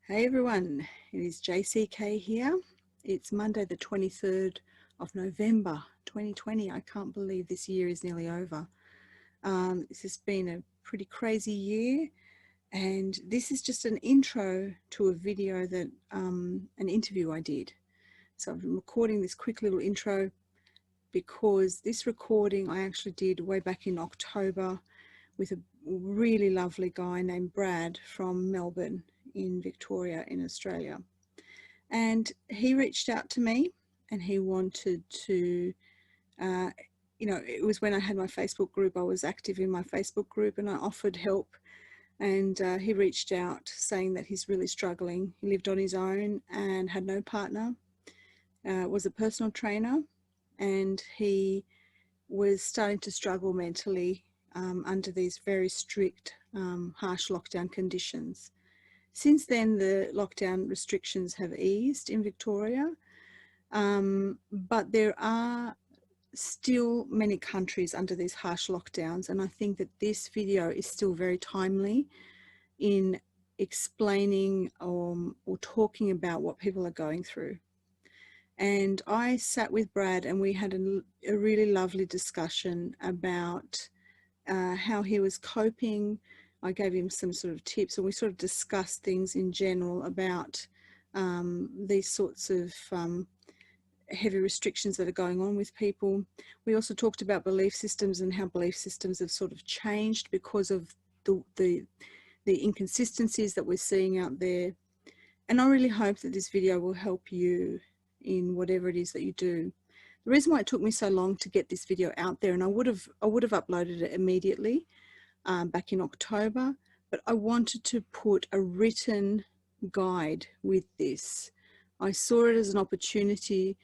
Hey everyone, it is JCK here. It's Monday the 23rd of November 2020. I can't believe this year is nearly over. This has been a pretty crazy year, and this is just an intro to a video that, an interview I did. So I'm recording this quick little intro because this recording I actually did way back in October with a really lovely guy named Brad from Melbourne in Victoria in Australia. And he reached out to me and he wanted to, it was when I had my Facebook group. I was active in my Facebook group and I offered help, and he reached out saying that he's really struggling. He lived on his own and had no partner, was a personal trainer, and he was starting to struggle mentally under these very strict, harsh lockdown conditions. Since then, the lockdown restrictions have eased in Victoria, but there are still many countries under these harsh lockdowns, and I think that this video is still very timely in explaining or talking about what people are going through. And I sat with Brad and we had a really lovely discussion about how he was coping. I gave him some sort of tips, and we sort of discussed things in general about these sorts of heavy restrictions that are going on with people. We also talked about belief systems and how belief systems have sort of changed because of the inconsistencies that we're seeing out there. And I really hope that this video will help you in whatever it is that you do. The reason why it took me so long to get this video out there, and I would have uploaded it immediately back in October, but I wanted to put a written guide with this. I saw it as an opportunity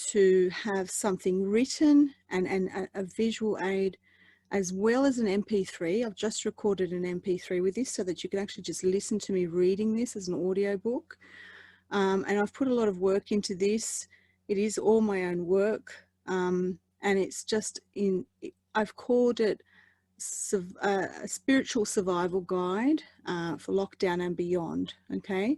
to have something written and a visual aid, as well as an MP3. I've just recorded an MP3 with this so that you can actually just listen to me reading this as an audio book. And I've put a lot of work into this. It is all my own work, and it's just I've called it a spiritual survival guide for lockdown and beyond. Okay,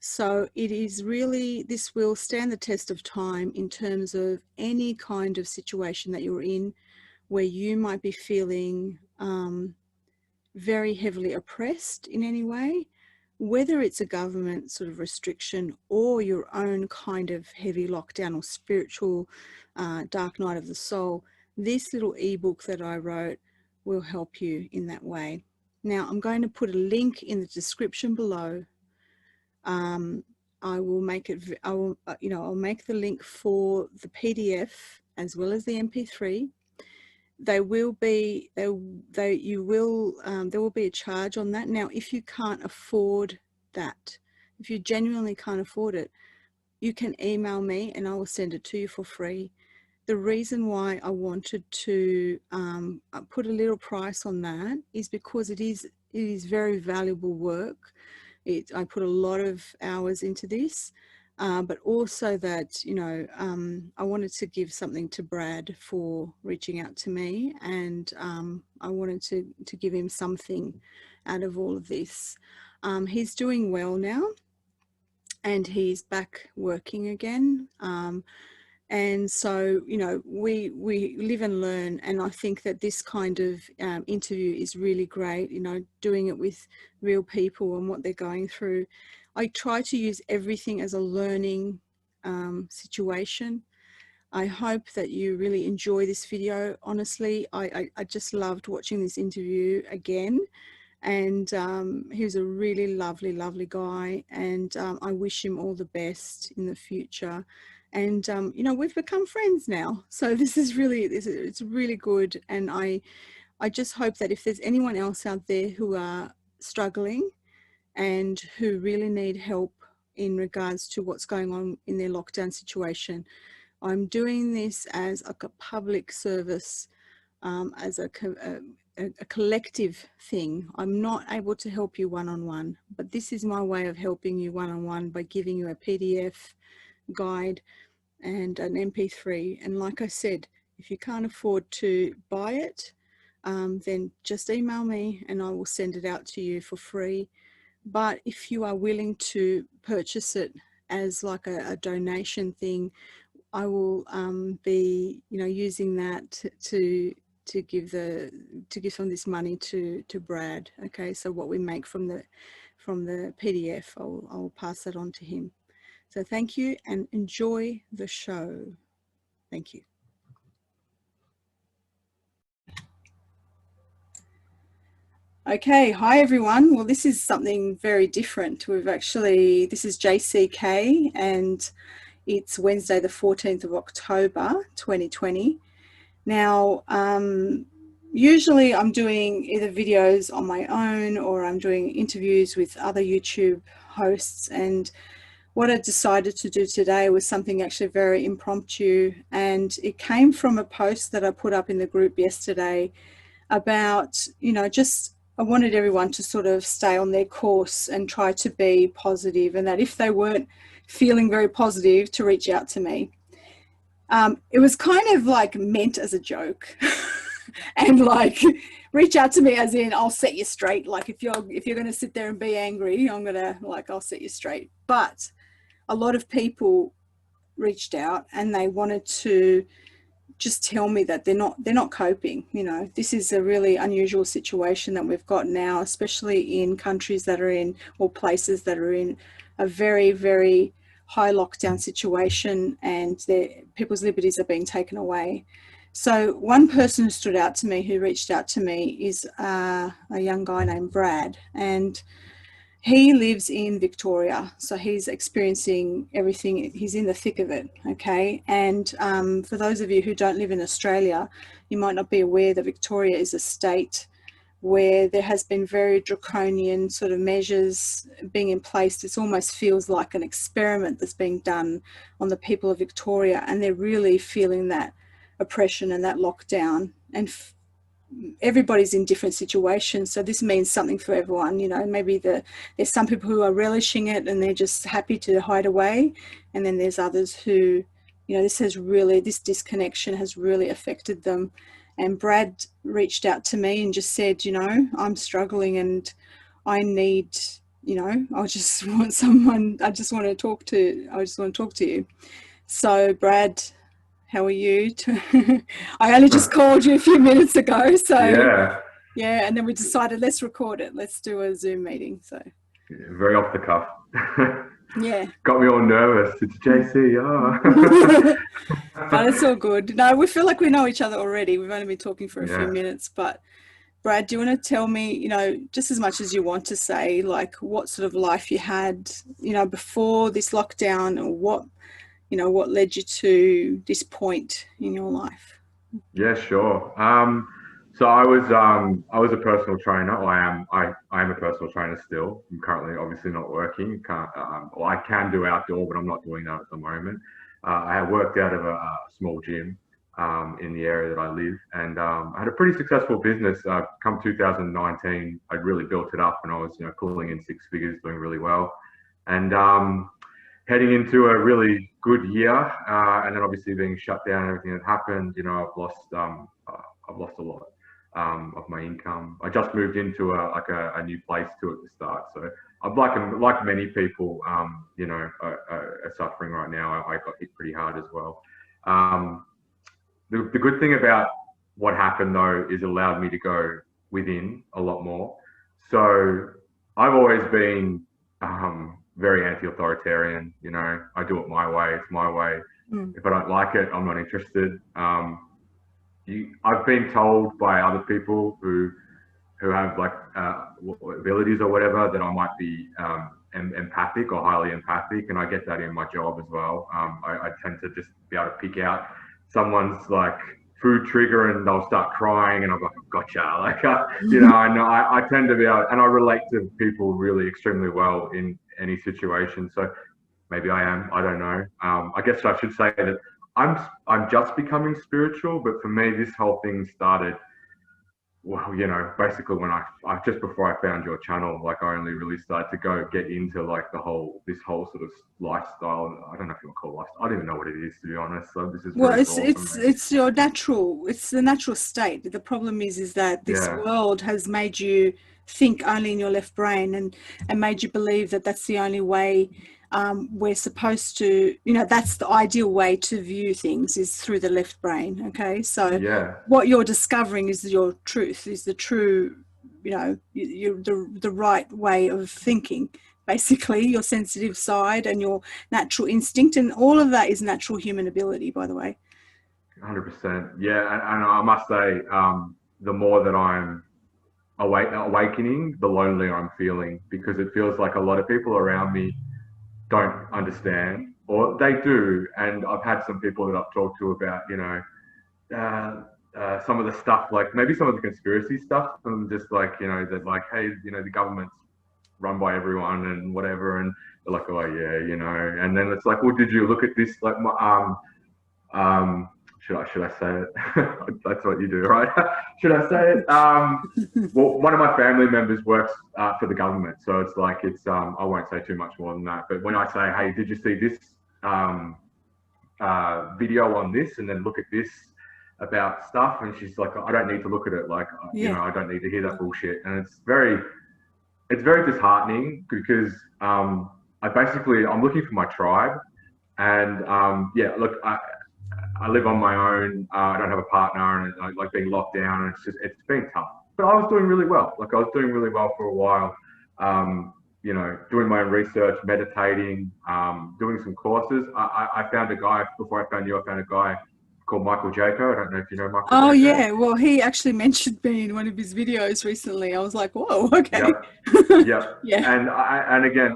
so it is really, this will stand the test of time in terms of any kind of situation that you're in where you might be feeling very heavily oppressed in any way, whether it's a government sort of restriction or your own kind of heavy lockdown or spiritual dark night of the soul. This little ebook that I wrote will help you in that way. Now, I'm going to put a link in the description below. I will make it, I'll make the link for the PDF as well as the MP3. There will be a charge on that. Now, if you can't afford that, if you genuinely can't afford it, you can email me and I will send it to you for free. The reason why I wanted to put a little price on that is because it is very valuable work. I put a lot of hours into this, but also that, I wanted to give something to Brad for reaching out to me, and I wanted to give him something out of all of this. He's doing well now and he's back working again. And so, we live and learn, and I think that this kind of interview is really great, doing it with real people and what they're going through. I try to use everything as a learning situation. I hope that you really enjoy this video. Honestly, I just loved watching this interview again, and he was a really lovely guy, and I wish him all the best in the future. And we've become friends now, so this is really, it's really good. And I just hope that if there's anyone else out there who are struggling and who really need help in regards to what's going on in their lockdown situation, I'm doing this as a public service, as a collective thing. I'm not able to help you one-on-one, but this is my way of helping you one-on-one by giving you a PDF guide and an MP3. And like I said, if you can't afford to buy it, then just email me and I will send it out to you for free. But if you are willing to purchase it as like a donation thing, I will be, you know, using that to give some of this money to Brad. Okay, so what we make from the PDF, I'll pass that on to him. So thank you and enjoy the show. Thank you. Okay, hi everyone. Well, this is something very different. This is JCK, and it's Wednesday the 14th of October 2020. Now, usually I'm doing either videos on my own or I'm doing interviews with other YouTube hosts, and what I decided to do today was something actually very impromptu, and it came from a post that I put up in the group yesterday about, you know, just I wanted everyone to sort of stay on their course and try to be positive, and that if they weren't feeling very positive, to reach out to me. It was kind of like meant as a joke and like reach out to me as in I'll set you straight. Like if you're going to sit there and be angry, I'll set you straight. But a lot of people reached out and they wanted to just tell me that they're not coping. You know, this is a really unusual situation that we've got now, especially in countries that are in, or places that are in, a very, very high lockdown situation, and people's liberties are being taken away. So one person who stood out to me, who reached out to me, is a young guy named Brad, and he lives in Victoria, so he's experiencing everything. He's in the thick of it, okay? And for those of you who don't live in Australia, you might not be aware that Victoria is a state where there has been very draconian sort of measures being in place. It almost feels like an experiment that's being done on the people of Victoria, and they're really feeling that oppression and that lockdown. And everybody's in different situations, so this means something for everyone. You know, maybe there's some people who are relishing it and they're just happy to hide away, and then there's others who, you know, this disconnection has really affected them. And Brad reached out to me and just said, you know, I'm struggling and I need, you know, I just want to talk to you. So Brad, how are you? I only just called you a few minutes ago, so yeah, and then we decided let's record it. Let's do a Zoom meeting. So very off the cuff. Yeah, got me all nervous. It's JC. Oh. But it's all good. No, we feel like we know each other already. We've only been talking for a few minutes. But Brad, do you want to tell me, you know, just as much as you want to say, like what sort of life you had, you know, before this lockdown, or what, you know, what led you to this point in your life? Yeah, sure. So I was a personal trainer. Or I am a personal trainer still. I'm currently obviously not working. Well, I can do outdoor, but I'm not doing that at the moment. I had worked out of a small gym in the area that I live, and I had a pretty successful business. Come 2019, I'd really built it up, and I was, you know, pulling in six figures, doing really well, and heading into a really good year, and then obviously being shut down and everything that happened, you know, I've lost a lot of my income. I just moved into a new place at the start, so I'm like many people, you know, are suffering right now. I got hit pretty hard as well. The good thing about what happened though is it allowed me to go within a lot more. So I've always been very anti-authoritarian. You know, I do it my way. It's my way. If I don't like it, I'm not interested. I've been told by other people who have like abilities or whatever that I might be empathic or highly empathic, and I get that in my job as well. I tend to just be able to pick out someone's like food trigger and they'll start crying and I'm like, gotcha. Like, you know, I tend to be able, and I relate to people really extremely well in any situation. So maybe I am, I don't know. I guess I should say that I'm just becoming spiritual, but for me, this whole thing started, well, you know, basically when I just before I found your channel, like I only really started to get into like this whole sort of lifestyle. I don't know if you want to call it lifestyle. I don't even know what it is, to be honest. So this is it's the natural state. The problem is that this world has made you think only in your left brain, and made you believe that that's the only way we're supposed to, you know, that's the ideal way to view things, is through the left brain. Okay, so Yeah, what you're discovering is your truth, is the true, you know, the right way of thinking, basically your sensitive side and your natural instinct, and all of that is natural human ability, by the way. 100%. Yeah, and I must say, the more that I'm awakening, the lonelier I'm feeling, because it feels like a lot of people around me don't understand, or they do. And I've had some people that I've talked to about, you know, some of the stuff, like maybe some of the conspiracy stuff, and just like, you know, that like, hey, you know, the government's run by everyone and whatever, and they're like, oh yeah, you know, and then it's like, well, did you look at this? Like, um, should I say it? That's what you do, right? Should I say it? Well, one of my family members works for the government, so it's like I won't say too much more than that. But when I say, hey, did you see this video on this, and then look at this about stuff, and she's like, I don't need to look at it. Like, you know, I don't need to hear that bullshit. And it's very disheartening, because I'm looking for my tribe, and yeah, look, I live on my own. I don't have a partner, and I like being locked down. And it's been tough. But I was doing really well. Like, I was doing really well for a while. You know, doing my own research, meditating, doing some courses. I found a guy, before I found you. I found a guy called Michael Jaco. I don't know if you know Michael. Oh, Jaco. yeah. Well, he actually mentioned me in one of his videos recently. I was like, whoa, okay. Yep. Yeah. And again,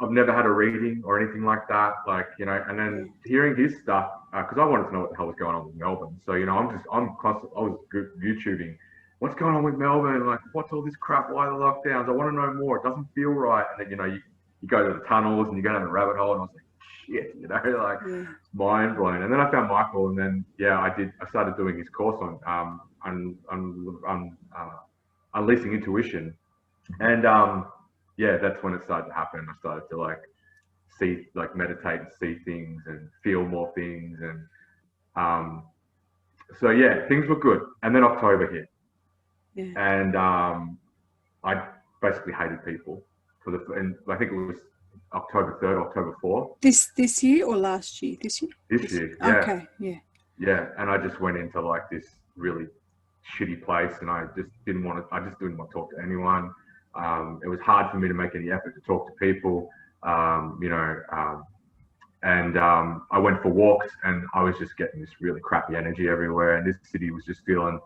I've never had a reading or anything like that. Like, you know, and then hearing his stuff, because I wanted to know what the hell was going on with Melbourne. So, you know, I was YouTubing. What's going on with Melbourne? Like, what's all this crap? Why the lockdowns? I want to know more. It doesn't feel right. And then, you know, you go to the tunnels and you go down the rabbit hole, and I was like, shit, you know, like mind blown. And then I found Michael, and then I started doing his course on unleashing intuition, and that's when it started to happen. I started to like see, like meditate and see things and feel more things, and so yeah, things were good. And then October hit, and I basically hated people and I think it was October 3rd, October 4th. This year or last year? This year? This year, yeah. Okay, yeah. Yeah, and I just went into like this really shitty place, and I just didn't want to talk to anyone. It was hard for me to make any effort to talk to people, you know, and I went for walks, and I was just getting this really crappy energy everywhere, and this city was just feeling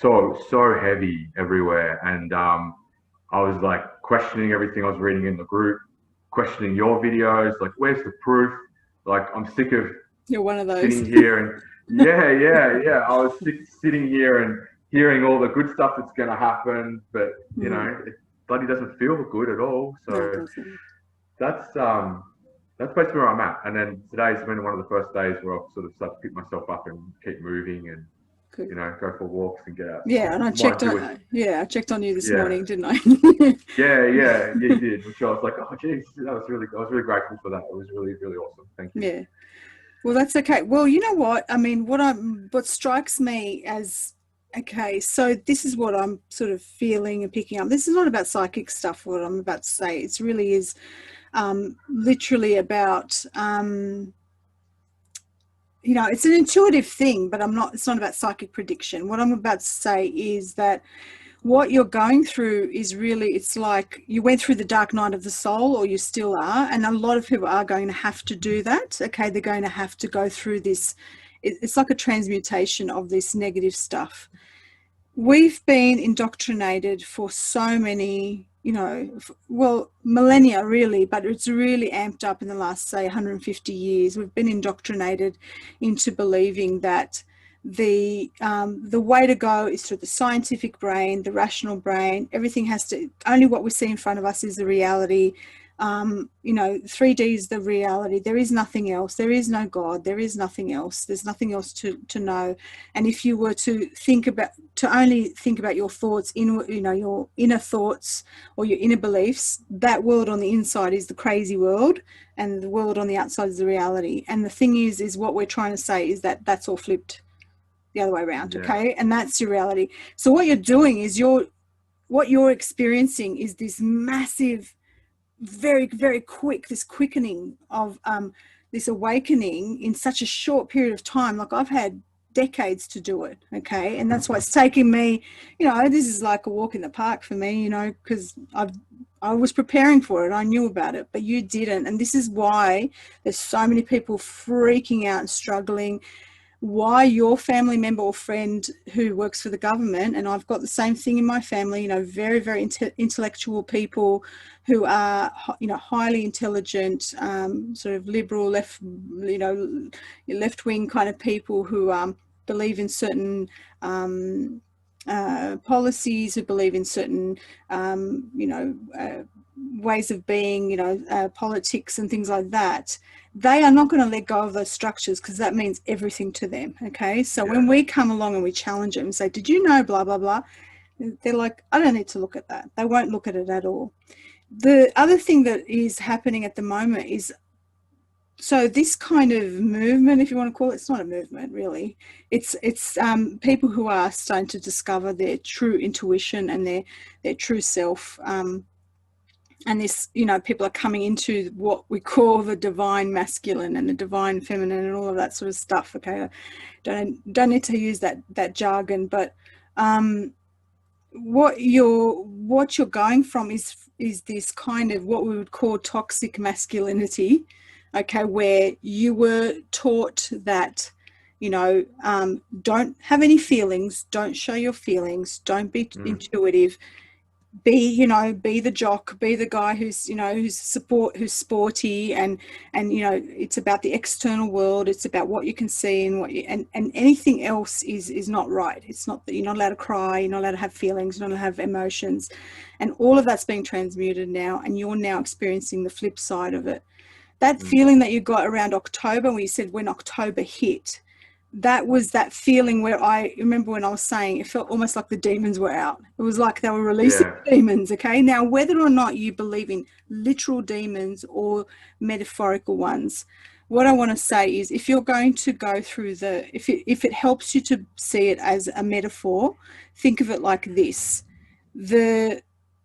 so heavy everywhere, and I was like questioning everything I was reading in the group, questioning your videos, like, where's the proof? Like, I'm sick of You're one of those. sitting here and yeah. I was sitting here and hearing all the good stuff that's going to happen, but you know, it bloody doesn't feel good at all. So that's basically where I'm at. And then today's been one of the first days where I've sort of started to pick myself up and keep moving and you know, go for walks and get out. Yeah, and I checked on you this morning, didn't I? yeah, you did. Which I was like, oh geez, I was really grateful for that. It was really, really awesome. Thank you. Yeah. Well, that's okay. Well, you know what? I mean, what strikes me as, okay, so this is what I'm sort of feeling and picking up. This is not about psychic stuff, what I'm about to say. It really is literally about, you know, it's an intuitive thing, but it's not about psychic prediction. What I'm about to say is that what you're going through is really, it's like you went through the dark night of the soul, or you still are. And a lot of people are going to have to do that. Okay. They're going to have to go through this. It's like a transmutation of this negative stuff. We've been indoctrinated for so many, you know, well, millennia really, but it's really amped up in the last, say, 150 years. We've been indoctrinated into believing that the way to go is through the scientific brain, the rational brain. Everything has to, only what we see in front of us is the reality. You know, 3D is the reality. There is nothing else. There is no God. There is nothing else. There's nothing else to know. And if you were to only think about your thoughts, you know, your inner thoughts or your inner beliefs, that world on the inside is the crazy world, and the world on the outside is the reality. And the thing is what we're trying to say is that that's all flipped the other way around. Okay. And that's your reality. So what you're doing is what you're experiencing is this massive, very, very quick, this quickening of this awakening in such a short period of time. Like, I've had decades to do it, okay? And that's why it's taken me, you know, this is like a walk in the park for me, you know, because I was preparing for it. I knew about it, but you didn't. And this is why there's so many people freaking out and struggling. Why your family member or friend who works for the government, and I've got the same thing in my family, you know, very, very intellectual people who are, you know, highly intelligent, sort of liberal, left, you know, left-wing kind of people who believe in certain policies, who believe in certain, you know, ways of being, you know, politics and things like that. They are not going to let go of those structures, because that means everything to them, okay? So when we come along and we challenge them and say, did you know, blah, blah, blah, they're like, I don't need to look at that. They won't look at it at all. The other thing that is happening at the moment is, so this kind of movement, if you want to call it, it's not a movement really. It's people who are starting to discover their true intuition and their true self. And this, you know, people are coming into what we call the divine masculine and the divine feminine and all of that sort of stuff. Okay, I don't need to use that jargon, but what you're going from is this kind of what we would call toxic masculinity. Okay, where you were taught that, you know, don't have any feelings, don't show your feelings, don't be intuitive. Be, you know, be the jock, be the guy who's, you know, who's sporty, and you know, it's about the external world, it's about what you can see and what you, and anything else is not right. It's not that you're not allowed to cry, you're not allowed to have feelings, you're not allowed to have emotions, and all of that's being transmuted now, and you're now experiencing the flip side of it. That feeling that you got around October, when you said when October hit, that was that feeling where I remember when I was saying it felt almost like the demons were out. It was like they were releasing demons, okay? Now, whether or not you believe in literal demons or metaphorical ones, what I want to say is, if you're going to go through if it helps you to see it as a metaphor, think of it like this. The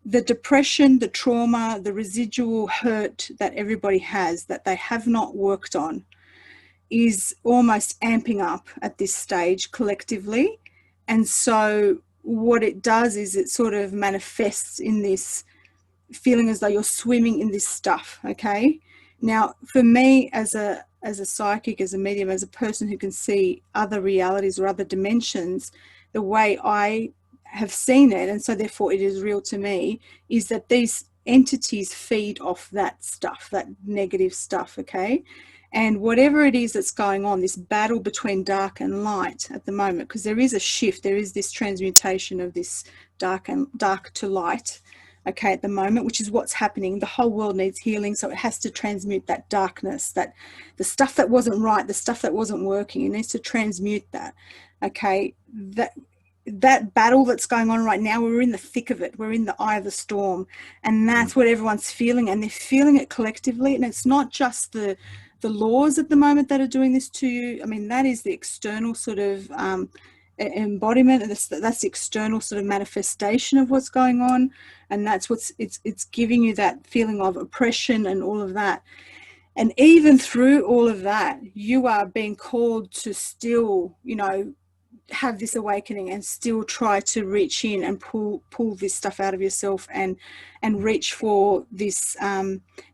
depression, the trauma, the residual hurt that everybody has that they have not worked on is almost amping up at this stage collectively. And so what it does is it sort of manifests in this feeling as though you're swimming in this stuff, okay? Now, for me, as a psychic, as a medium, as a person who can see other realities or other dimensions, the way I have seen it, and so therefore it is real to me, is that these entities feed off that stuff, that negative stuff, okay? And whatever it is that's going on, this battle between dark and light at the moment, because there is a shift, there is this transmutation of this dark to light, okay, at the moment, which is what's happening. The whole world needs healing, so it has to transmute that darkness, that the stuff that wasn't right, the stuff that wasn't working, it needs to transmute that, okay? That battle that's going on right now, we're in the thick of it, we're in the eye of the storm, and that's what everyone's feeling, and they're feeling it collectively. And it's not just the laws at the moment that are doing this to you. I mean, that is the external sort of embodiment, and that's the external sort of manifestation of what's going on, and that's what's it's giving you that feeling of oppression and all of that. And even through all of that, you are being called to still, you know, have this awakening and still try to reach in and pull this stuff out of yourself and reach for this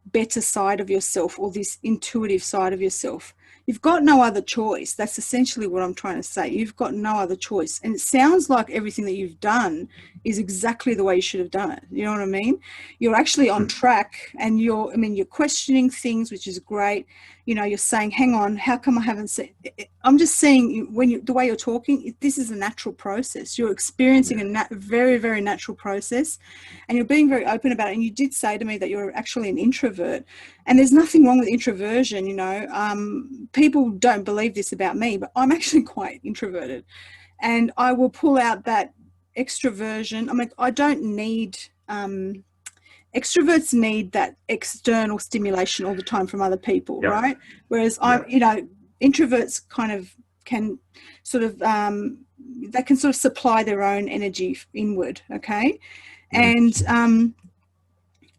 better side of yourself, or this intuitive side of yourself. You've got no other choice. That's essentially what I'm trying to say. You've got no other choice. And it sounds like everything that you've done is exactly the way you should have done it. You know what I mean? You're actually on track, and you're questioning things, which is great. You know, you're saying, hang on, how come I haven't seen? I'm just saying, the way you're talking, this is a natural process. You're experiencing a very, very natural process, and you're being very open about it. And you did say to me that you're actually an introvert, and there's nothing wrong with introversion. You know, people don't believe this about me, but I'm actually quite introverted, and I will pull out that extroversion. I mean, I don't need, extroverts need that external stimulation all the time from other people, right? Whereas I'm, you know, introverts kind of can sort of, they can sort of supply their own energy inward, okay? And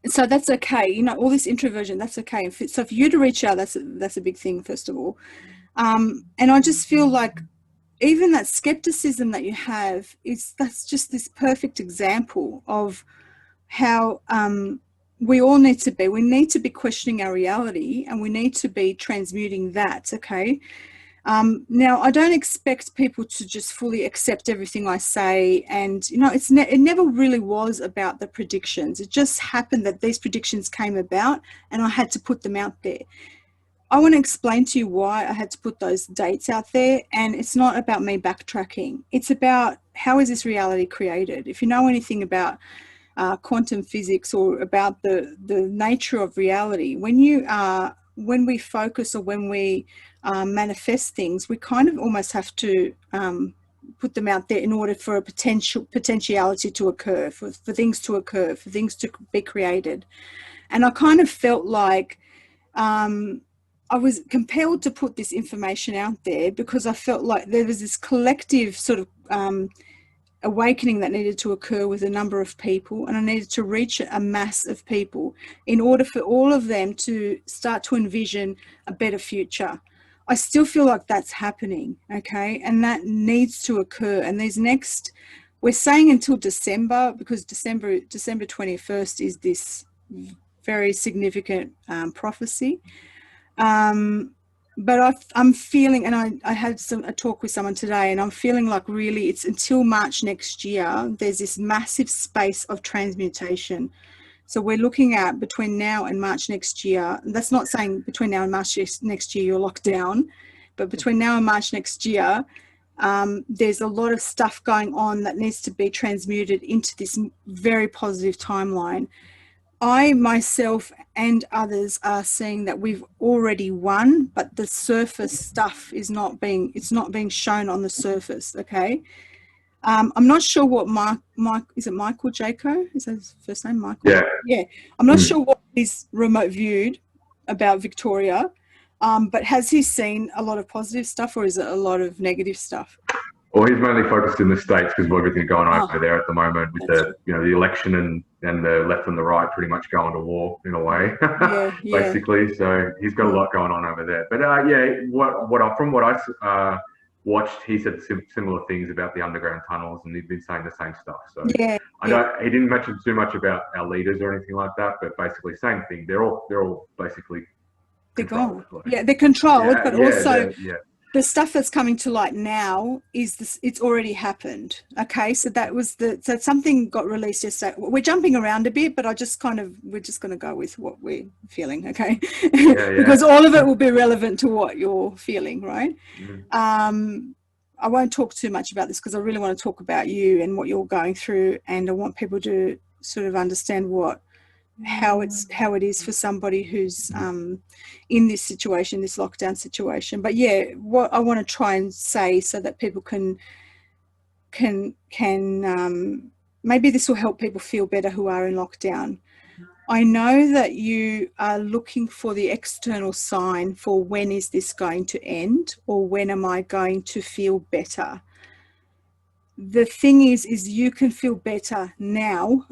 so that's okay. You know, all this introversion, that's okay. So for you to reach out, that's a big thing, first of all. And I just feel like even that skepticism that you have that's just this perfect example of how we all need to be. We need to be questioning our reality, and we need to be transmuting that, okay? Now, I don't expect people to just fully accept everything I say. And, you know, it never really was about the predictions. It just happened that these predictions came about and I had to put them out there. I want to explain to you why I had to put those dates out there. And it's not about me backtracking. It's about how is this reality created? If you know anything about quantum physics or about the nature of reality, when we focus or when we manifest things, we kind of almost have to put them out there in order for a potentiality to occur, for things to occur, for things to be created. And I kind of felt like I was compelled to put this information out there because I felt like there was this collective sort of awakening that needed to occur with a number of people, and I needed to reach a mass of people in order for all of them to start to envision a better future. I still feel like that's happening, okay, and that needs to occur. And we're saying until December, because December 21st is this very significant prophecy. But I'm feeling, and I had a talk with someone today, and I'm feeling like really it's until March next year, there's this massive space of transmutation. So we're looking at between now and March next year. That's not saying between now and March next year you're locked down, but between now and March next year, there's a lot of stuff going on that needs to be transmuted into this very positive timeline. I myself and others are seeing that we've already won, but the surface stuff is not being shown on the surface. Okay. I'm not sure what is it Michael Jaco? Is that his first name? Michael? Yeah. Yeah. I'm not sure what he's remote viewed about Victoria, but has he seen a lot of positive stuff, or is it a lot of negative stuff? Well, he's mainly focused in the States because of everything going on over there at the moment with the election and the left and the right pretty much going to war in a way, basically. So he's got a lot going on over there. But from what I watched, he said similar things about the underground tunnels, and he'd been saying the same stuff. So he didn't mention too much about our leaders or anything like that, but basically same thing. They're all basically they're gone. Yeah, they're controlled, but also. The stuff that's coming to light now is this, it's already happened. Okay. So so something got released yesterday. We're jumping around a bit, but we're just going to go with what we're feeling. Okay. Because all of it will be relevant to what you're feeling. Right. Mm-hmm. I won't talk too much about this because I really want to talk about you and what you're going through. And I want people to sort of understand how it is for somebody who's in this situation, this lockdown situation. But yeah, what I want to try and say so that people can maybe this will help people feel better who are in lockdown. I know that you are looking for the external sign for when is this going to end, or when am I going to feel better. The thing is you can feel better now.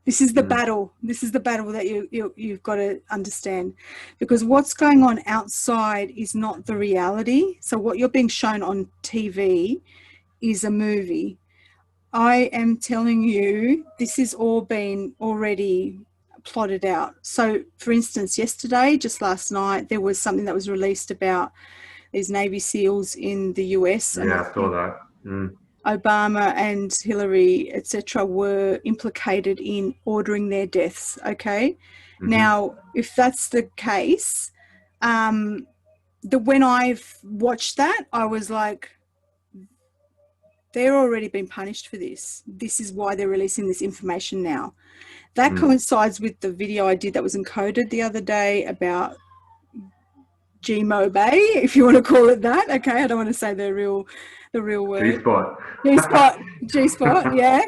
This is the battle. This is the battle that you've got to understand, because what's going on outside is not the reality. So what you're being shown on TV is a movie. I am telling you, this has all been already plotted out. So for instance, yesterday, just last night, there was something that was released about these Navy SEALs in the US. Yeah, I saw that. Mm. Obama and Hillary, etc., were implicated in ordering their deaths. Okay. Mm-hmm. Now, if that's the case, when I've watched that, I was like, they're already been punished for this. This is why they're releasing this information now. That coincides with the video I did that was encoded the other day about G-Mo-Bay, if you want to call it that. Okay, I don't want to say the real word. G-spot, yeah.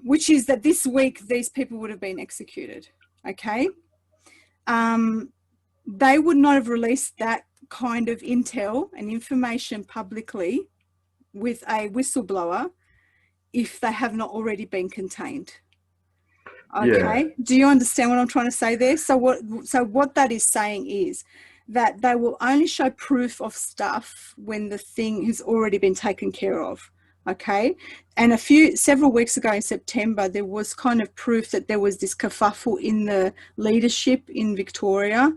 Which is that this week these people would have been executed. Okay. They would not have released that kind of intel and information publicly with a whistleblower if they have not already been contained. Yeah. Okay, do you understand what I'm trying to say there? So what that is saying is that they will only show proof of stuff when the thing has already been taken care of. Okay, and several weeks ago in September, there was kind of proof that there was this kerfuffle in the leadership in Victoria,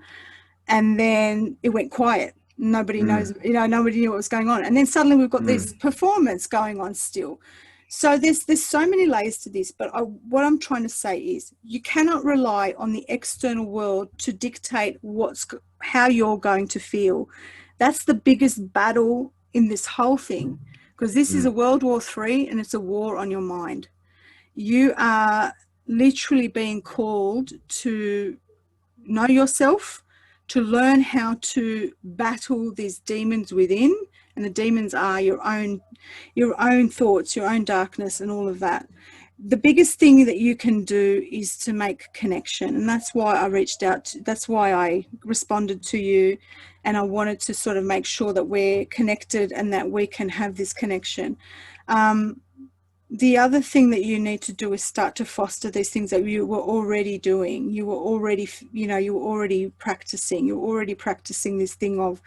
and then it went quiet. Nobody knows, nobody knew what was going on, and then suddenly we've got this performance going on still. So there's so many layers to this, but what I'm trying to say is you cannot rely on the external world to dictate how you're going to feel. That's the biggest battle in this whole thing, because this is a World War III, and it's a war on your mind. You are literally being called to know yourself, to learn how to battle these demons within, and the demons are your own thoughts, your own darkness, and all of that. The biggest thing that you can do is to make connection, and that's why I reached out. That's why I responded to you, and I wanted to sort of make sure that we're connected and that we can have this connection. The other thing that you need to do is start to foster these things that you were already doing. You were already, you were already practicing. You're already practicing this thing of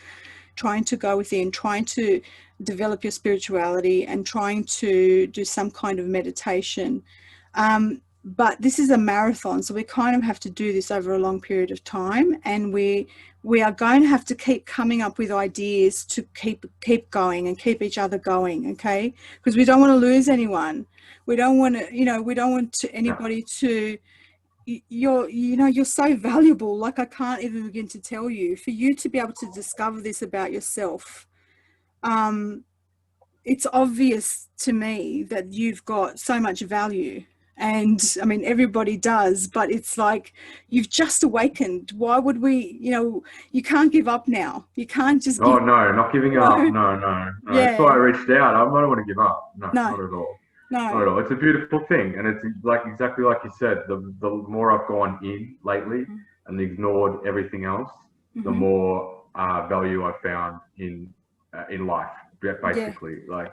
trying to go within, trying to develop your spirituality, and trying to do some kind of meditation. But this is a marathon, so we kind of have to do this over a long period of time, and we are going to have to keep coming up with ideas to keep going and keep each other going, okay? Because we don't want to lose anyone. We don't want to, we don't want anybody to. You're so valuable. Like, I can't even begin to tell you. For you to be able to discover this about yourself, it's obvious to me that you've got so much value. And I mean, everybody does, but it's like, you've just awakened. Why would we, you can't give up now. You can't just Oh, no, not giving up. No. Yeah. That's why I reached out. I don't want to give up. No, No. not at all. No. Not at all. It's a beautiful thing. And it's like exactly like you said, the more I've gone in lately and ignored everything else, the more value I've found in life, basically. Yeah. Like,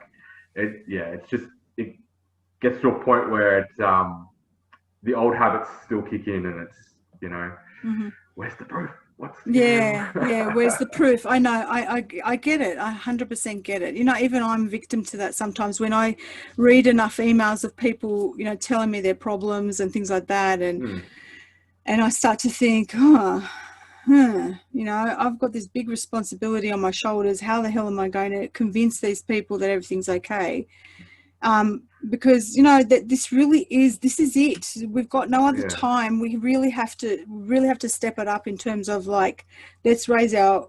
it's just, it gets to a point where it's, the old habits still kick in, and it's, where's the proof? Where's the proof? I know, I get it. I 100% get it. Even I'm victim to that sometimes when I read enough emails of people, telling me their problems and things like that, and I start to think, I've got this big responsibility on my shoulders. How the hell am I going to convince these people that everything's okay? Because that this is it. We've got no other time. We really have to step it up in terms of, like, let's raise our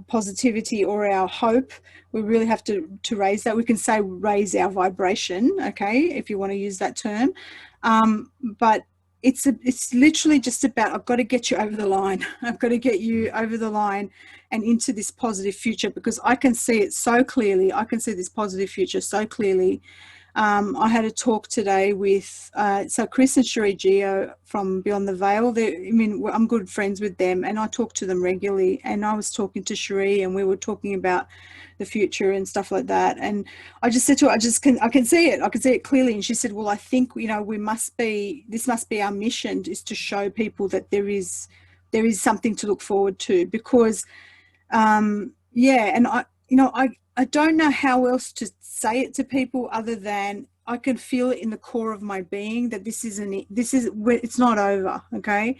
positivity or our hope. We really have to raise that. We can say raise our vibration, okay, if you want to use that term. But it's literally just about, I've got to get you over the line. I've got to get you over the line and into this positive future, because I can see it so clearly. I can see this positive future so clearly. I had a talk today with, so Chris and Cherie Geo from Beyond the Veil. I'm good friends with them, and I talk to them regularly. And I was talking to Cherie, and we were talking about the future and stuff like that. And I just said to her, I can see it. I can see it clearly. And she said, well, I think, this must be our mission, is to show people that there is something to look forward to, because, and I don't know how else to say it to people other than I can feel it in the core of my being that it's not over. Okay.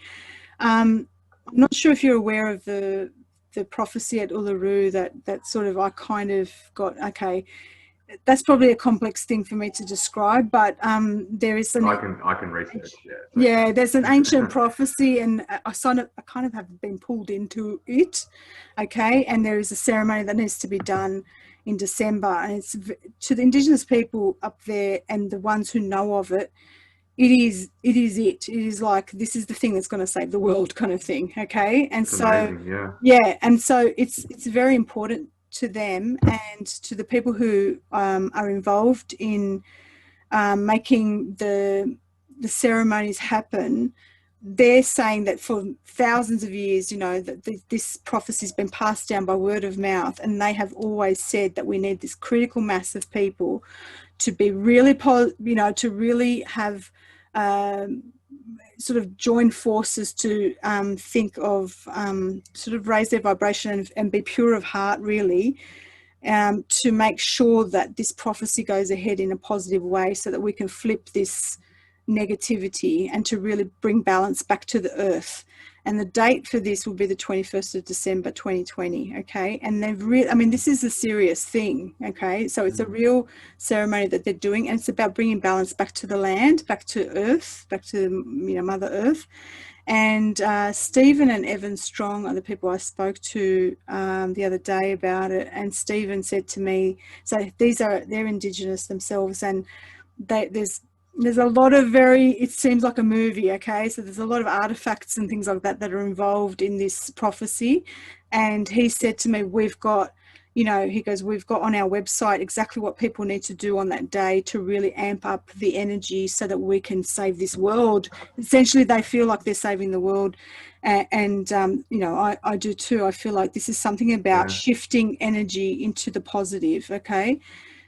I'm not sure if you're aware of the prophecy at Uluru that sort of, I kind of got, okay, that's probably a complex thing for me to describe, but there is some. I can research. Yeah, there's an ancient prophecy, and I kind of have been pulled into it. Okay, and there is a ceremony that needs to be done in December, and it's to the Indigenous people up there and the ones who know of it. It is like, this is the thing that's going to save the world, kind of thing. Okay, and it's so amazing, and so it's very important to them and to the people who are involved in making the ceremonies happen. They're saying that for thousands of years, that this prophecy has been passed down by word of mouth, and they have always said that we need this critical mass of people to be really, to really have sort of join forces to think of sort of raise their vibration and be pure of heart, really, to make sure that this prophecy goes ahead in a positive way, so that we can flip this negativity and to really bring balance back to the earth. And the date for this will be the 21st of December 2020. Okay, and they've really, I mean, this is a serious thing. Okay, so it's a real ceremony that they're doing, and it's about bringing balance back to the land, back to earth, back to, you know, Mother Earth. And Stephen and Evan Strong are the people I spoke to the other day about it. And Stephen said to me, so they're Indigenous themselves, and there's a lot of it seems like a movie, okay? So there's a lot of artifacts and things like that that are involved in this prophecy. And he said to me, we've got, you know, he goes, we've got on our website exactly what people need to do on that day to really amp up the energy so that we can save this world. Essentially, they feel like they're saving the world. And you know, I do too. I feel like this is something about shifting energy into the positive, okay?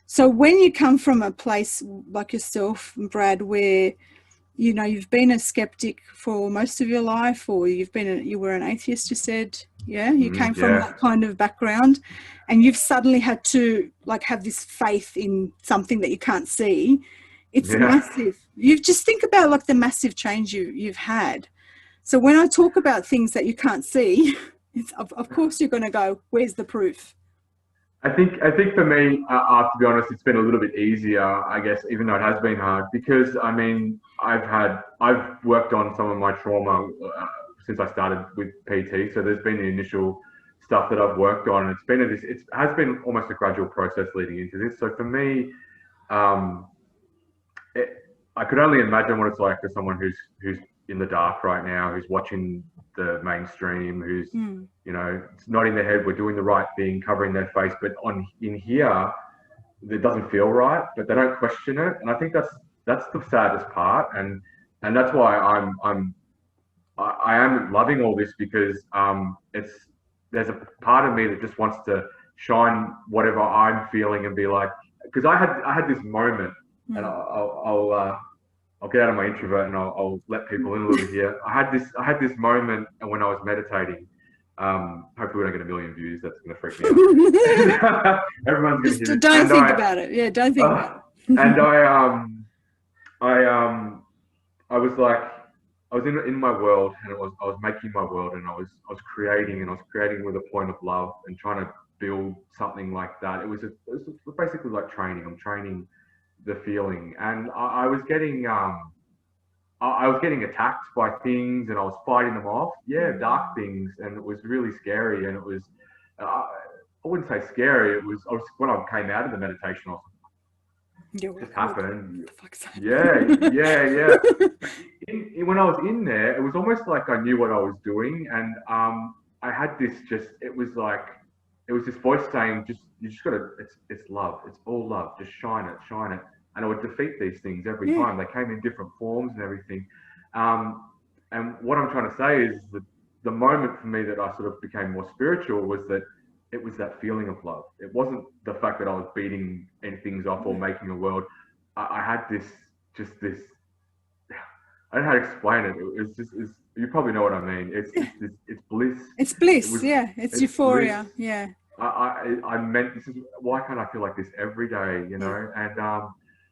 So when you come from a place like yourself, Brad, where, you know, you've been a skeptic for most of your life, or you were an atheist, you said, yeah, you came from that kind of background, and you've suddenly had to like have this faith in something that you can't see. It's massive. You just think about like the massive change you've had. So when I talk about things that you can't see, it's, of course you're going to go, where's the proof? I think for me, to be honest, it's been a little bit easier, I guess, even though it has been hard, because I mean, I've worked on some of my trauma since I started with PT. So there's been the initial stuff that I've worked on, and it has been almost a gradual process leading into this. So for me, I could only imagine what it's like for someone who's in the dark right now, who's watching the mainstream, who's you know, it's not in their head, we're doing the right thing, covering their face, but in here it doesn't feel right, but they don't question it. And I think that's the saddest part, and that's why I am loving all this, because there's a part of me that just wants to shine whatever I'm feeling and be like, because I had this moment, and I'll get out of my introvert and I'll let people in a little bit here. I had this moment when I was meditating. Hopefully we don't get 1 million views. That's going to freak me out. Everyone's going to hear it. Don't think about it. Yeah, don't think about it. And I was like, I was in my world, and I was making my world, and I was creating with a point of love and trying to build something like that. It was basically like training. I'm training the feeling, and I was getting attacked by things, and I was fighting them off. Yeah, dark things, and it was really scary. And it was, I wouldn't say scary. It was when I came out of the meditation, I was like, just happened. Yeah. When I was in there, it was almost like I knew what I was doing, and I had this it was this voice saying, you just gotta, it's love, it's all love, just shine it, and I would defeat these things every time. They came in different forms and everything. And what I'm trying to say is that the moment for me that I sort of became more spiritual was that it was that feeling of love. It wasn't the fact that I was beating things off or making a world. I had this, I don't know how to explain it. You probably know what I mean. It's bliss. It's bliss. It's euphoria. Bliss. Yeah. I meant, this is, why can't I feel like this every day, you know? And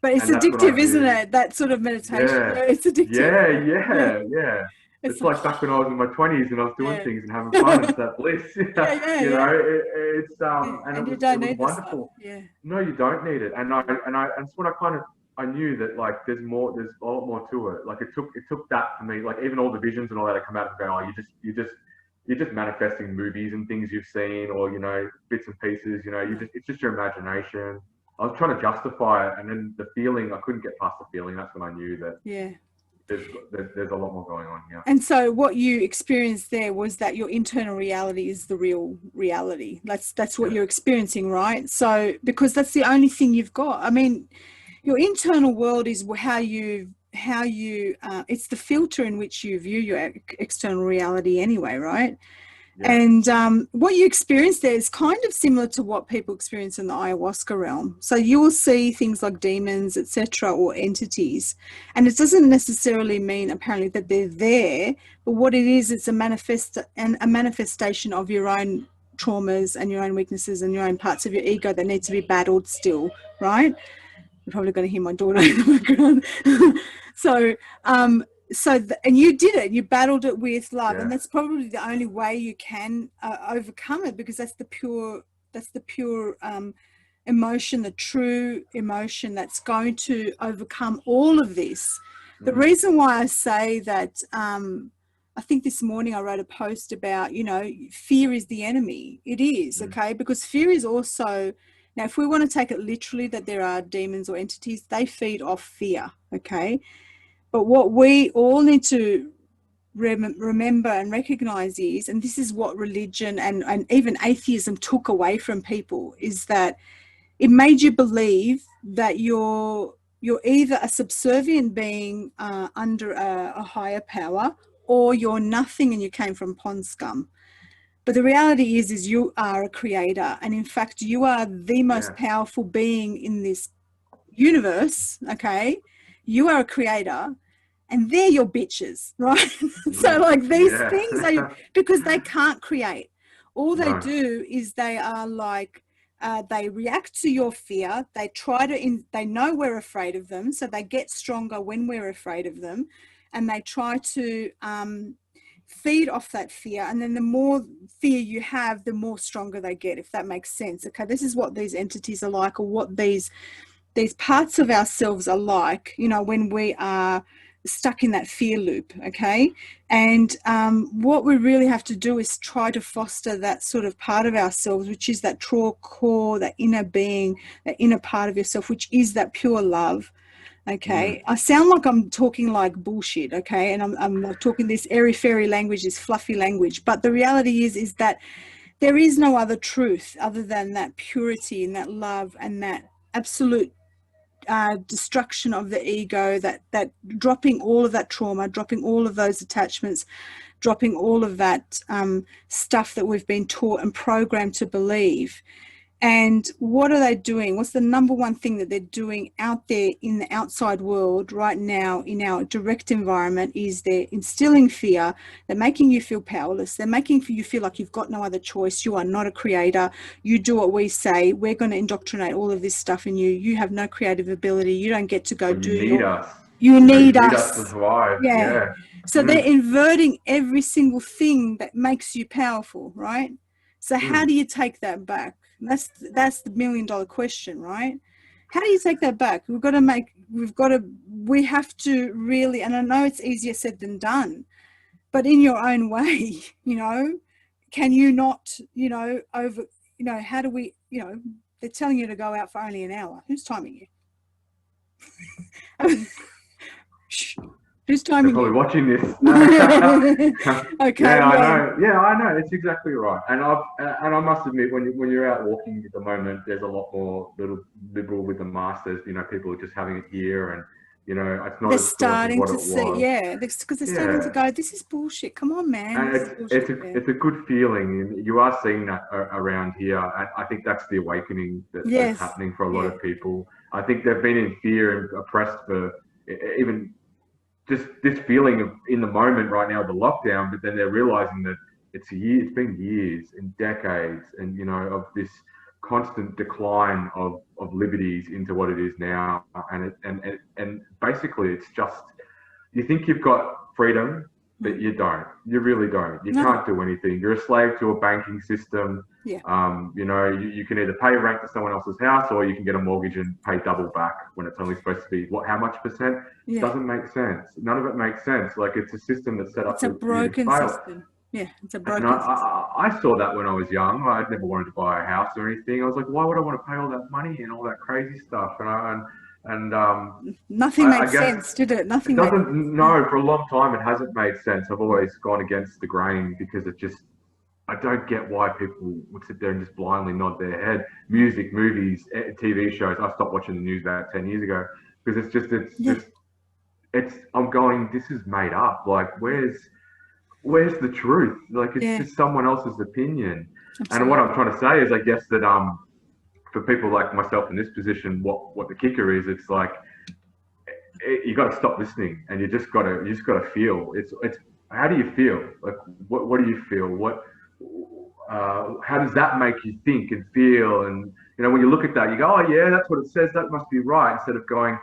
but it's addictive, isn't it? That sort of meditation. Yeah, it's addictive. Yeah. It's like back when I was in my 20s and I was doing things and having fun. It's that bliss. You know, it's and it was wonderful. No, you don't need it. And that's what I knew that, like, there's a lot more to it. Like, it took that for me. Like, even all the visions and all that come out and go, oh, you're just manifesting movies and things you've seen, or, you know, bits and pieces, you know, it's just your imagination. I was trying to justify it, and then the feeling, I couldn't get past the feeling. That's when I knew that there's a lot more going on here. And so what you experienced there was that your internal reality is the real reality. That's what you're experiencing, right? So, because that's the only thing you've got. I mean, your internal world is how you it's the filter in which you view your external reality anyway, right? Yeah. And what you experience there is kind of similar to what people experience in the ayahuasca realm. So you will see things like demons, etc., or entities, and it doesn't necessarily mean apparently that they're there. But what it is, it's a manifestation of your own traumas and your own weaknesses and your own parts of your ego that need to be battled still, right? You're probably going to hear my daughter in the background. So, and you did it. You battled it with love, and that's probably the only way you can overcome it, because that's the pure emotion, the true emotion that's going to overcome all of this. The reason why I say that, I think this morning I wrote a post about, fear is the enemy. It is, okay, because fear is also. Now, if we want to take it literally that there are demons or entities, they feed off fear, okay? But what we all need to remember and recognize is, and this is what religion and even atheism took away from people, is that it made you believe that you're either a subservient being under a higher power, or you're nothing and you came from pond scum. But the reality is you are a creator. And in fact, you are the most powerful being in this universe, okay? You are a creator, and they're your bitches, right? So like these things are because they can't create. All they do is they are like, they react to your fear. They they know we're afraid of them. So they get stronger when we're afraid of them. And they try to, feed off that fear, and then the more fear you have, the more stronger they get, if that makes sense. Okay, this is what these entities are like, or what these parts of ourselves are like, when we are stuck in that fear loop. Okay, and what we really have to do is try to foster that sort of part of ourselves, which is that true core, that inner being, that inner part of yourself, which is that pure love. Okay, I sound like I'm talking like bullshit, okay, and I'm like talking this airy-fairy language, this fluffy language, but the reality is that there is no other truth other than that purity and that love and that absolute destruction of the ego, that dropping all of that trauma, dropping all of those attachments, dropping all of that stuff that we've been taught and programmed to believe. And what are they doing? What's the number one thing that they're doing out there in the outside world right now, in our direct environment, is they're instilling fear. They're making you feel powerless. They're making you feel like you've got no other choice. You are not a creator. You do what we say. We're going to indoctrinate all of this stuff in you. You have no creative ability. You don't get to go do You need us. You need us us to survive. Yeah. So they're inverting every single thing that makes you powerful, right? So how do you take that back? That's the $1 million question, right? How do you take that back? We have to really, and I know it's easier said than done, but in your own way, can you not, how do we, they're telling you to go out for only an hour. Who's timing you? Shh. Who's timing They're probably you? watching this. Okay. Yeah, I know. Yeah, I know. It's exactly right. And I must admit, when you're out walking at the moment, there's a lot more little liberal with the masters. People are just having it here, and it's not they're as starting starting to see, because they're starting to go, this is bullshit. Come on, man. And it's a good feeling, and you are seeing that around here. I think that's the awakening that's happening for a lot of people. I think they've been in fear and oppressed for even just this feeling of in the moment right now, the lockdown, but then they're realizing that it's been years and decades, and of this constant decline of liberties into what it is now, and basically it's just, you think you've got freedom, but you don't. You really don't. You can't do anything. You're a slave to a banking system. Yeah. You can either pay rent to someone else's house, or you can get a mortgage and pay double back when it's only supposed to be how much percent? Yeah. Doesn't make sense. None of it makes sense. Like, it's a system that's set up. It's a broken system. Yeah, it's a broken system. I saw that when I was young. I'd never wanted to buy a house or anything. I was like, why would I want to pay all that money and all that crazy stuff? And nothing made sense, did it? Nothing. No, for a long time it hasn't made sense. I've always gone against the grain, because I don't get why people would sit there and just blindly nod their head. Music, movies, TV shows. I stopped watching the news about 10 years ago, because I'm going, this is made up. Like, where's the truth? Like, it's Yeah, just someone else's opinion. And what absolutely. I'm trying to say is, I guess that for people like myself in this position, what the kicker is, it's like you got to stop listening, and you just got to feel. It's how do you feel? Like, what do you feel? How does that make you think and feel? And when you look at that, you go, oh yeah, that's what it says. That must be right. Instead of going,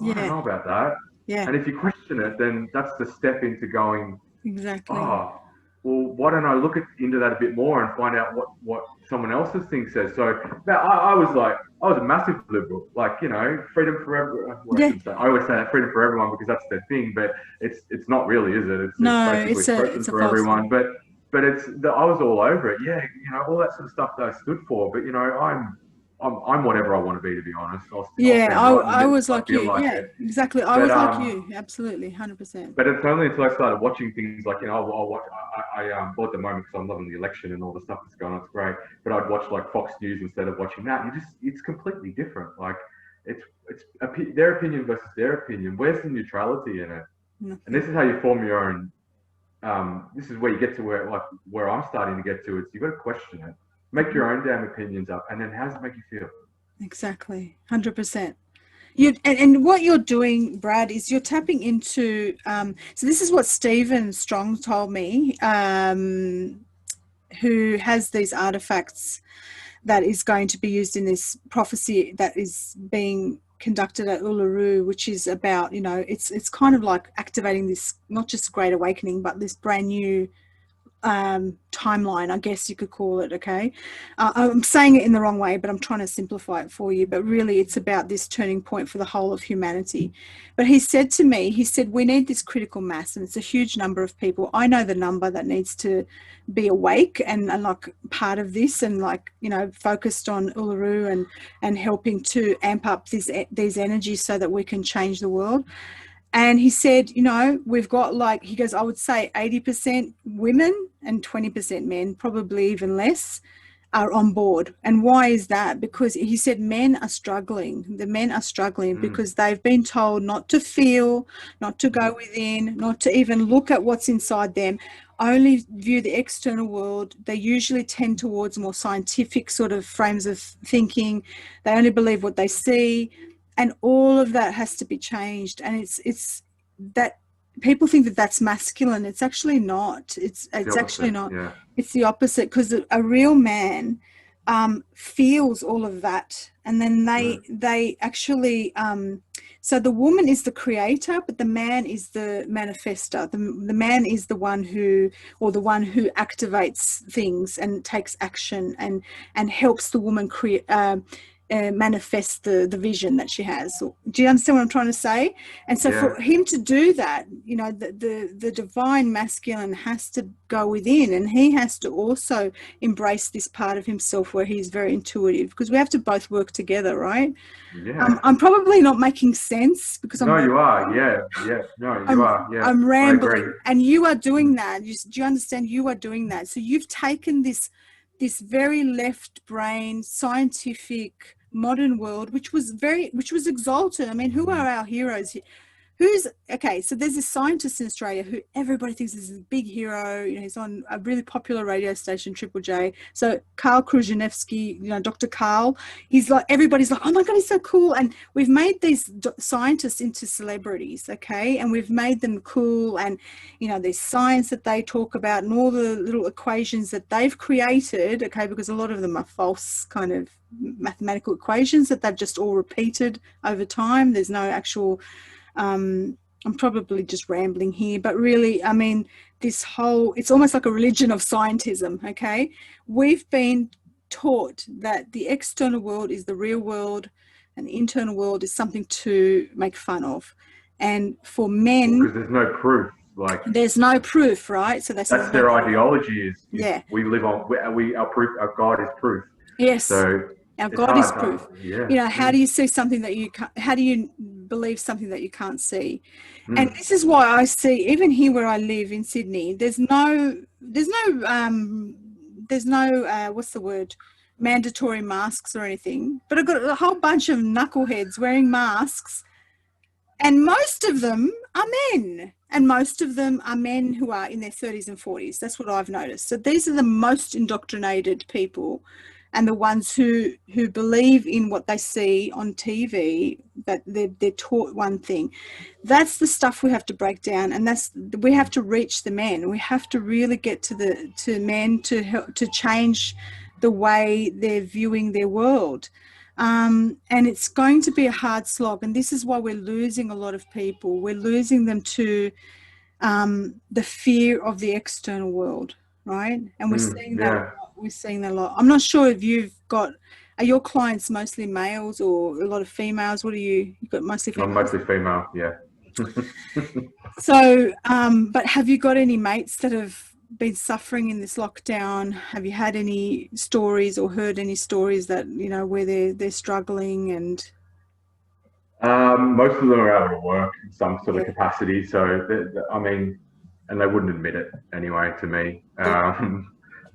oh, I don't Yeah, know about that. yeah, And if you question it, then that's the step into going, exactly. oh, well, why don't I look into that a bit more and find out what someone else's thing says? So I was like, I was a massive liberal, like, freedom for everyone. Well, I Yeah, shouldn't say. I always say that freedom for everyone because that's their thing, but it's not really, is it? It's no, basically freedom it's a for falsehood. everyone, but I was all over it. Yeah, all that sort of stuff that I stood for. But I'm whatever I want to be. To be honest, I'll Yeah, stand right in the I middle was if I like feel you. like Yeah, it. exactly. I But was like you. Absolutely, 100%. but it's only until I started watching things like, I'll watch. Well, at the moment, because I'm loving the election and all the stuff that's going on, it's great. But I'd watch like Fox News instead of watching that. It's completely different. Like, it's their opinion versus their opinion. Where's the neutrality in it? And this Nothing. is how you form your own. This is where you get to where I'm starting to get to. It's you got to question it, make Mhm. your own damn opinions up, and then how does it make you feel? Exactly, 100%. And what you're doing, Brad, is you're tapping into. So this is what Stephen Strong told me, who has these artifacts that is going to be used in this prophecy that is being conducted at Uluru, which is about, it's kind of like activating this, not just great awakening, but this brand new timeline, I guess you could call it. Okay, I'm saying it in the wrong way, but I'm trying to simplify it for you. But really, it's about this turning point for the whole of humanity. But he said to me, he said, we need this critical mass, and it's a huge number of people. I know the number that needs to be awake and like part of this, and like, focused on Uluru and helping to amp up these energies so that we can change the world. And he said, we've got, like, he goes, I would say 80% women and 20% men, probably even less, are on board. And why is that? Because he said men are struggling. The men are struggling Mm, because they've been told not to feel, not to mm, go within, not to even look at what's inside them, only view the external world. They usually tend towards more scientific sort of frames of thinking. They only believe what they see, and all of that has to be changed. And it's that people think that that's masculine. It's actually not. it's the It's actually opposite. not. Yeah. It's the opposite, because a real man feels all of that, and then Mm, they actually so the woman is the creator, but the man is the manifester. The man is the one who, or the one who activates things and takes action and helps the woman create manifest the vision that she has. So, do you understand what I'm trying to say? And so yeah. for him to do that, the divine masculine has to go within, and he has to also embrace this part of himself where he's very intuitive, because we have to both work together, right? Yeah. I'm probably not making sense because No, you are. Yeah. Yeah. No, you are. Yeah. I'm I agree. rambling, and you are doing Mm, that. Do you understand? You are doing that. So you've taken this very left brain, scientific, modern world, which was exalted. I mean, who are our heroes? Who's okay? So there's this scientist in Australia who everybody thinks is a big hero. He's on a really popular radio station, Triple J. So Karl Krushenevsky, Dr. Karl, he's like, everybody's like, oh my God, he's so cool. And we've made these scientists into celebrities, okay? And we've made them cool, and there's science that they talk about and all the little equations that they've created, okay? Because a lot of them are false kind of mathematical equations that they've just all repeated over time. There's no actual I'm probably just rambling here, but really, I mean, it's almost like a religion of scientism, okay? We've been taught that the external world is the real world and the internal world is something to make fun of. And for men, because there's no proof. Like, there's no proof, right? So they say that's there's no their proof. ideology. Is Yeah. we live on our proof. Our God is proof. Yes. So Our it's God is hard. proof. Yeah. How do you see something that you can't, how do you believe something that you can't see? And Mm, this is why I see, even here where I live in Sydney, there's no what's the word, mandatory masks or anything, but I've got a whole bunch of knuckleheads wearing masks, And most of them are men. And most of them are men who are in their 30s and 40s. That's what I've noticed. So these are the most indoctrinated people, and the ones who believe in what they see on TV, that they're taught one thing. That's the stuff we have to break down, and we have to reach the men. We have to really get to men to help to change the way they're viewing their world. And it's going to be a hard slog, and this is why we're losing a lot of people. We're losing them to the fear of the external world, right? And we're seeing that. Yeah. We're seeing that a lot. I'm not sure if are your clients mostly males or a lot of females? What are you? You've got mostly females? I'm mostly female, yeah. So, but have you got any mates that have been suffering in this lockdown? Have you had any stories or heard any stories that, where they're struggling and? Most of them are able to work in some sort of capacity. So, I mean, and they wouldn't admit it anyway to me.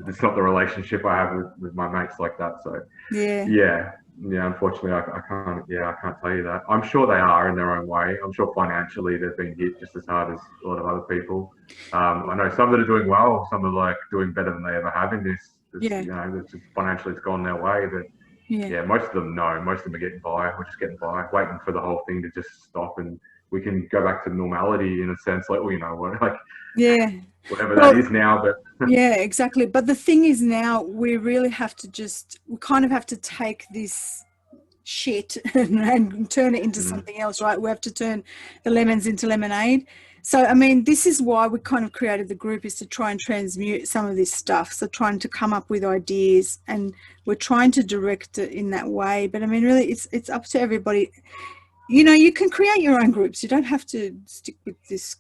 It's not the relationship I have with my mates like that. So, yeah. Unfortunately, I can't tell you that. I'm sure they are in their own way. I'm sure financially they've been hit just as hard as a lot of other people. I know some that are doing well, some are like doing better than they ever have in this. Financially it's gone their way, but. Yeah, most of them no. Most of them are getting by. We're just getting by, waiting for the whole thing to just stop, and we can go back to normality in a sense. Like, whatever that is now. But yeah, exactly. But the thing is, now we really have to we kind of have to take this shit and turn it into something else, right? We have to turn the lemons into lemonade. So, I mean, this is why we kind of created the group, is to try and transmute some of this stuff. So trying to come up with ideas, and we're trying to direct it in that way. But I mean, really, it's up to everybody. You can create your own groups. You don't have to stick with this,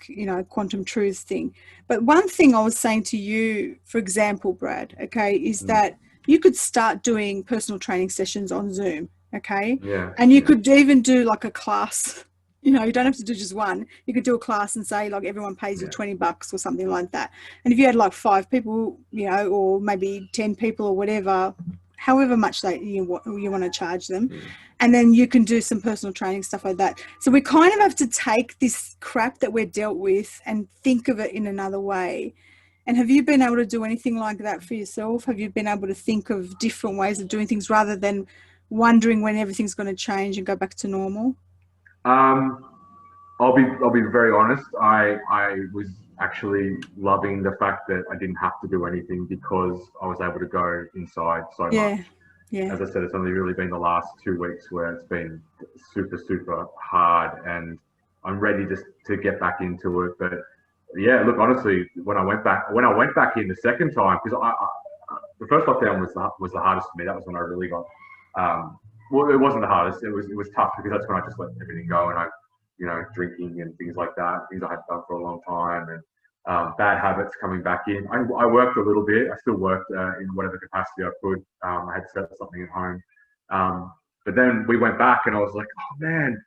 quantum truth thing. But one thing I was saying to you, for example, Brad, okay, is that you could start doing personal training sessions on Zoom, okay? Yeah. And you could even do like a class. You don't have to do just one. You could do a class and say, like, everyone pays you $20 or something like that. And if you had like 5 people, or maybe 10 people or whatever, however much you want to charge them, and then you can do some personal training stuff like that. So we kind of have to take this crap that we're dealt with and think of it in another way. And have you been able to do anything like that for yourself? Have you been able to think of different ways of doing things rather than wondering when everything's going to change and go back to normal? I'll be very honest. I was actually loving the fact that I didn't have to do anything, because I was able to go inside so much. Yeah. As I said, it's only really been the last 2 weeks where it's been super, super hard, and I'm ready to get back into it. But yeah, look, honestly, when I went back in the second time, because the first lockdown was the hardest for me. That was when I really got. Well, it wasn't the hardest. It was tough, because that's when I just let everything go, and I, drinking and things like that, things I had done for a long time, and bad habits coming back in. I worked a little bit. I still worked in whatever capacity I could. I had set up something at home, but then we went back, and I was like, oh man,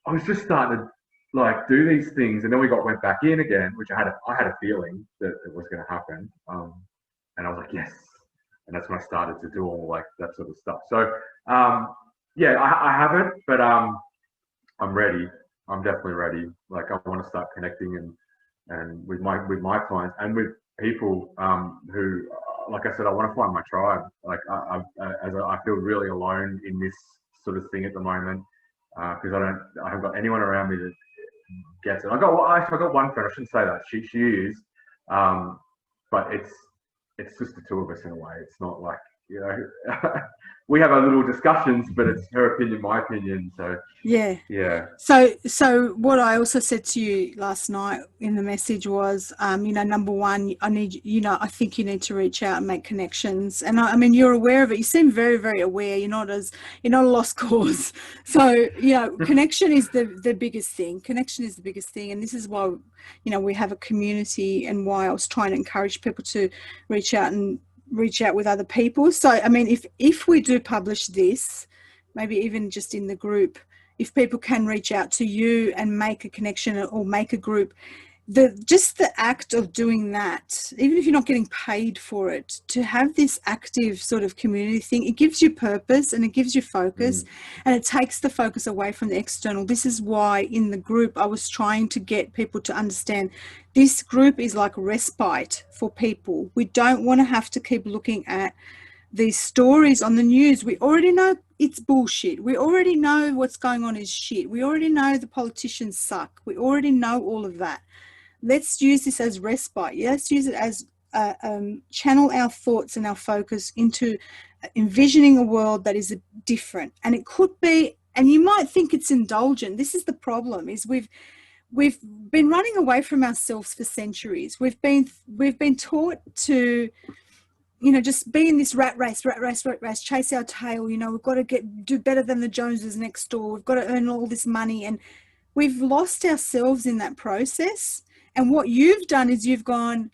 I was just starting to like do these things, and then went back in again, which I had a feeling that it was going to happen, and I was like, yes. And that's when I started to do all like that sort of stuff. So, I haven't, but I'm ready. I'm definitely ready. Like, I want to start connecting and with my clients and with people who, like I said, I want to find my tribe. Like, I feel really alone in this sort of thing at the moment, because I haven't got anyone around me that gets it. I got one friend. I shouldn't say that. She is, but it's just the two of us in a way. It's not like, we have our little discussions, but it's her opinion, my opinion. So yeah. So what I also said to you last night in the message was, number one, I think you need to reach out and make connections. And I mean, you're aware of it. You seem very, very aware. You're not a lost cause. So, connection is the biggest thing. Connection is the biggest thing. And this is why, we have a community, and why I was trying to encourage people to reach out with other people. So, I mean, if we do publish this, maybe even just in the group, if people can reach out to you and make a connection or make a group, just the act of doing that, even if you're not getting paid for it, to have this active sort of community thing, it gives you purpose and it gives you focus, and it takes the focus away from the external. This is why in the group I was trying to get people to understand this group is like respite for people. We don't want to have to keep looking at these stories on the news. We already know it's bullshit. We already know what's going on is shit. We already know the politicians suck. We already know all of that. Let's use this as respite. Let's use it as channel our thoughts and our focus into envisioning a world that is different. And it could be, and you might think it's indulgent. This is the problem, is we've been running away from ourselves for centuries. We've been taught to, you know, just be in this rat race, chase our tail. You know, we've got to do better than the Joneses next door. We've got to earn all this money, and we've lost ourselves in that process. And what you've done is you've gone,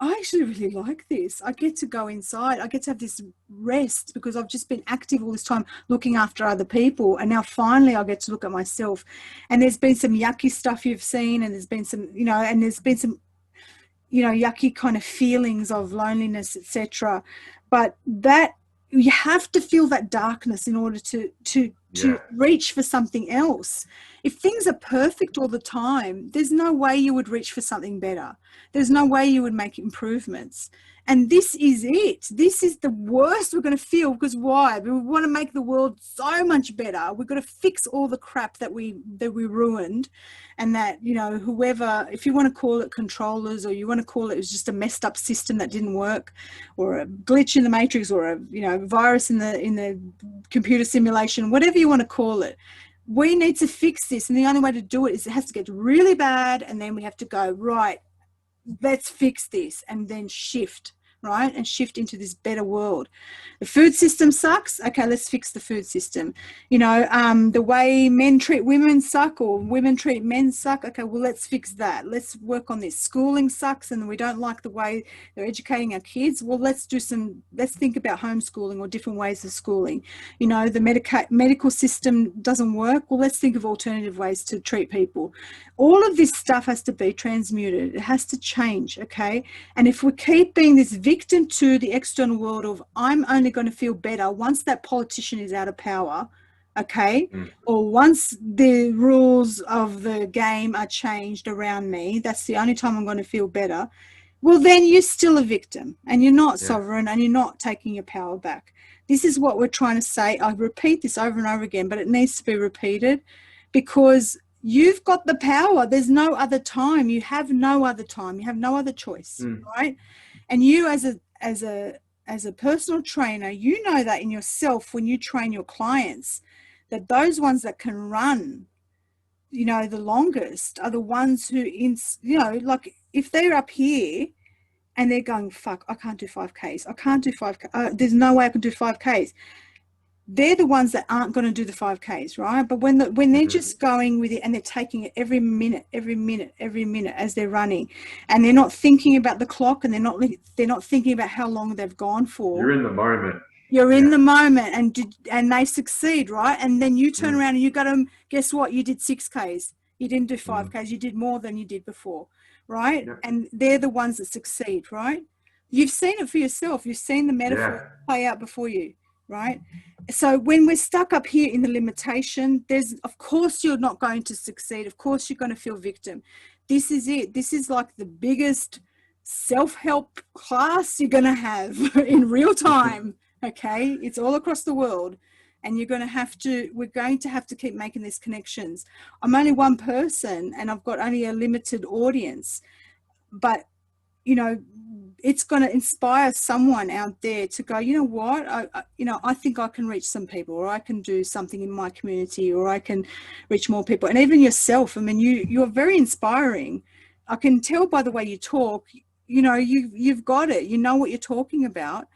I actually really like this. I get to go inside. I get to have this rest because I've just been active all this time looking after other people. And now finally I get to look at myself. And there's been some yucky stuff you've seen, and there's been some, you know, and there's been some, you know, yucky kind of feelings of loneliness, etc. But that, you have to feel that darkness in order to reach for something else. If things are perfect all the time, there's no way you would reach for something better. There's no way you would make improvements. And this is it. This is the worst we're going to feel, because why? We want to make the world so much better. We've got to fix all the crap that we ruined, and that, you know, whoever, if you want to call it controllers, or you want to call it was just a messed up system that didn't work, or a glitch in the matrix, or a, you know, virus in the computer simulation, whatever you want to call it. We need to fix this, and the only way to do it is it has to get really bad, and then we have to go, right, let's fix this, and then shift, right, and shift into this better world. The food system sucks. Okay, let's fix the food system. You know, the way men treat women suck, or women treat men suck. Okay, well, let's fix that. Let's work on this. Schooling sucks, and we don't like the way they're educating our kids. Well, let's think about homeschooling or different ways of schooling. You know, the medical system doesn't work. Well, let's think of alternative ways to treat people. All of this stuff has to be transmuted. It has to change, okay? And if we keep being this victim to the external world of, I'm only going to feel better once that politician is out of power, okay? Or once the rules of the game are changed around me, that's the only time I'm going to feel better. Well, then you're still a victim, and you're not sovereign, and you're not taking your power back. This is what we're trying to say. I repeat this over and over again, but it needs to be repeated, because you've got the power. There's no other time. You have no other time. You have no other choice, right? And you as a personal trainer, you know that in yourself when you train your clients, that those ones that can run, you know, the longest are the ones who, you know, like if they're up here and they're going, fuck, I can't do 5Ks. I can't do 5K. There's no way I can do 5Ks. They're the ones that aren't going to do the 5Ks, right? But when they're just going with it, and they're taking it every minute as they're running, and they're not thinking about the clock, and they're not thinking about how long they've gone for. You're in the moment. You're in the moment, and they succeed, right? And then you turn around and you got them. Guess what? You did 6Ks. You didn't do 5Ks. You did more than you did before, right? Yeah. And they're the ones that succeed, right? You've seen it for yourself. You've seen the metaphor play out before you. Right? So when we're stuck up here in the limitation, of course you're not going to succeed. Of course you're going to feel victim. This is it. This is like the biggest self-help class you're going to have in real time. Okay? It's all across the world. And we're going to have to keep making these connections. I'm only one person, and I've got only a limited audience, but you know, it's going to inspire someone out there to go, you know what, I think I can reach some people, or I can do something in my community, or I can reach more people. And even yourself, I mean, you're very inspiring. I can tell by the way you talk, you know, you've got it, you know what you're talking about,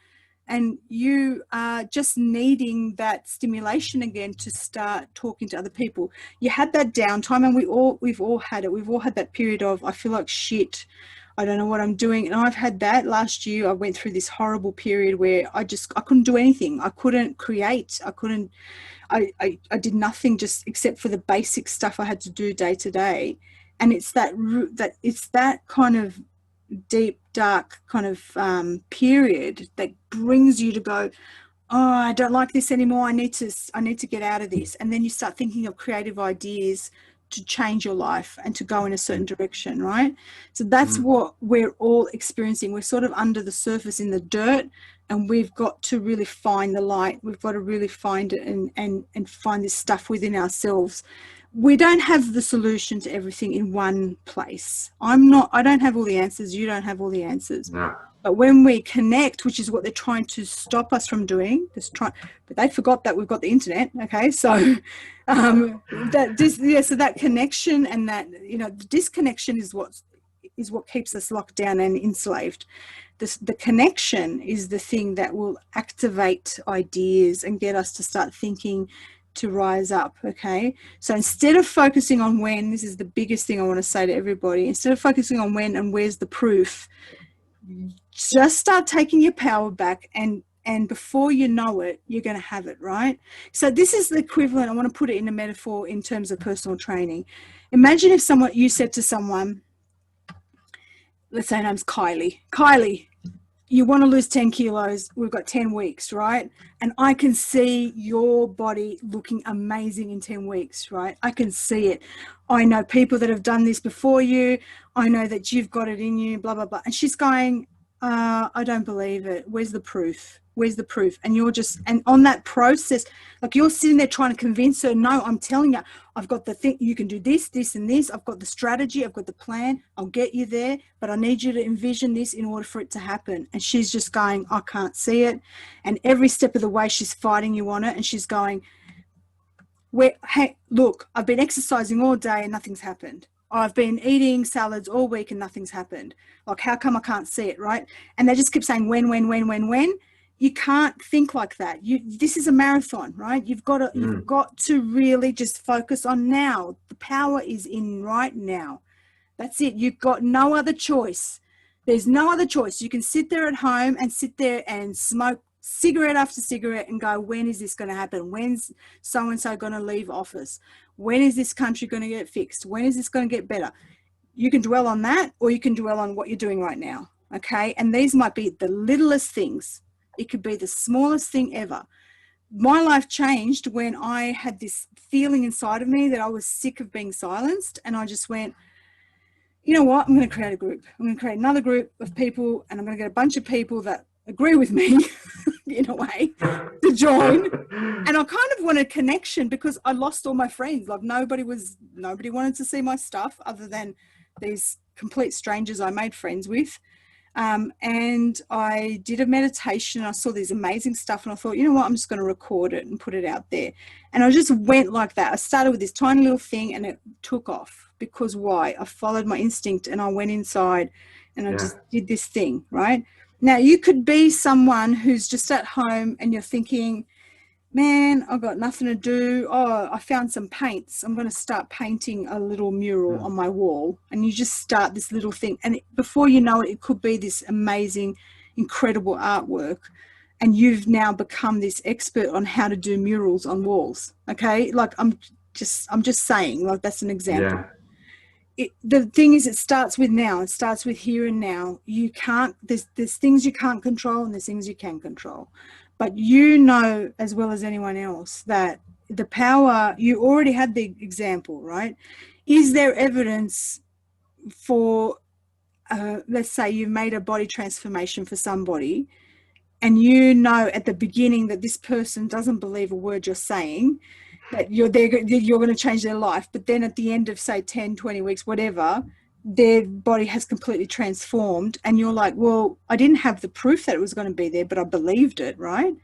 and you are just needing that stimulation again to start talking to other people. You had that downtime, and we've all had it. We've all had that period of, I feel like shit, I don't know what I'm doing. And I've had that last year. I went through this horrible period where I couldn't do anything. I couldn't create. I did nothing just except for the basic stuff I had to do day to day. And it's that kind of deep, dark kind of period that brings you to go, oh, I don't like this anymore. I need to get out of this. And then you start thinking of creative ideas to change your life and to go in a certain direction, right? So that's what we're all experiencing. We're sort of under the surface in the dirt, and we've got to really find the light. We've got to really find it and find this stuff within ourselves. We don't have the solution to everything in one place. I don't have all the answers. You don't have all the answers. No. But when we connect, which is what they're trying to stop us from doing, but they forgot that we've got the internet. Okay, so so that connection and that, you know, the disconnection is what keeps us locked down and enslaved. The connection is the thing that will activate ideas and get us to start thinking, to rise up. Okay, so instead of focusing on when, this is the biggest thing I want to say to everybody, instead of focusing on when and where's the proof, just start taking your power back, and before you know it, you're going to have it, right? So this is the equivalent. I want to put it in a metaphor in terms of personal training. Imagine if you said to someone, let's say her name's Kylie, you want to lose 10 kilos, we've got 10 weeks, right? And I can see your body looking amazing in 10 weeks, right? I can see it. I know people that have done this before you. I know that you've got it in you, blah, blah, blah. And she's going, I don't believe it. Where's the proof? Where's the proof? And and on that process, like you're sitting there trying to convince her, no, I'm telling you, I've got the thing, you can do this, this, and this. I've got the strategy, I've got the plan, I'll get you there, but I need you to envision this in order for it to happen. And she's just going, I can't see it. And every step of the way, she's fighting you on it. And she's going, hey, look, I've been exercising all day and nothing's happened. I've been eating salads all week and nothing's happened. Like, how come I can't see it, right? And they just keep saying when. You can't think like that. This is a marathon, right? You've got to really just focus on now. The power is in right now. That's it. You've got no other choice. There's no other choice. You can sit there at home and sit there and smoke cigarette after cigarette and go, when is this going to happen? When's so-and-so going to leave office? When is this country going to get fixed? When is this going to get better? You can dwell on that, or you can dwell on what you're doing right now. Okay. And these might be the littlest things. It could be the smallest thing ever. My life changed when I had this feeling inside of me that I was sick of being silenced. And I just went, you know what? I'm going to create a group. I'm going to create another group of people, and I'm going to get a bunch of people that agree with me in a way to join. And I kind of wanted connection because I lost all my friends. Like nobody wanted to see my stuff other than these complete strangers I made friends with. And I did a meditation. I saw this amazing stuff and I thought, you know what, I'm just going to record it and put it out there. And I just went like that. I started with this tiny little thing and it took off because why? I followed my instinct and I went inside and I just did this thing, right? Now you could be someone who's just at home and you're thinking, man, I've got nothing to do. Oh, I found some paints. I'm going to start painting a little mural on my wall. And you just start this little thing. And before you know it, it could be this amazing, incredible artwork. And you've now become this expert on how to do murals on walls. Okay. Like I'm just saying, like that's an example. The thing is, it starts with now. It starts with here and now. You can't, there's things you can't control and there's things you can control. But you know as well as anyone else that the power, you already had the example, right? Is there evidence for, let's say you've made a body transformation for somebody and you know at the beginning that this person doesn't believe a word you're saying, that you're going to change their life. But then at the end of say 10, 20 weeks, whatever, their body has completely transformed and you're like, well, I didn't have the proof that it was going to be there, but I believed it, right?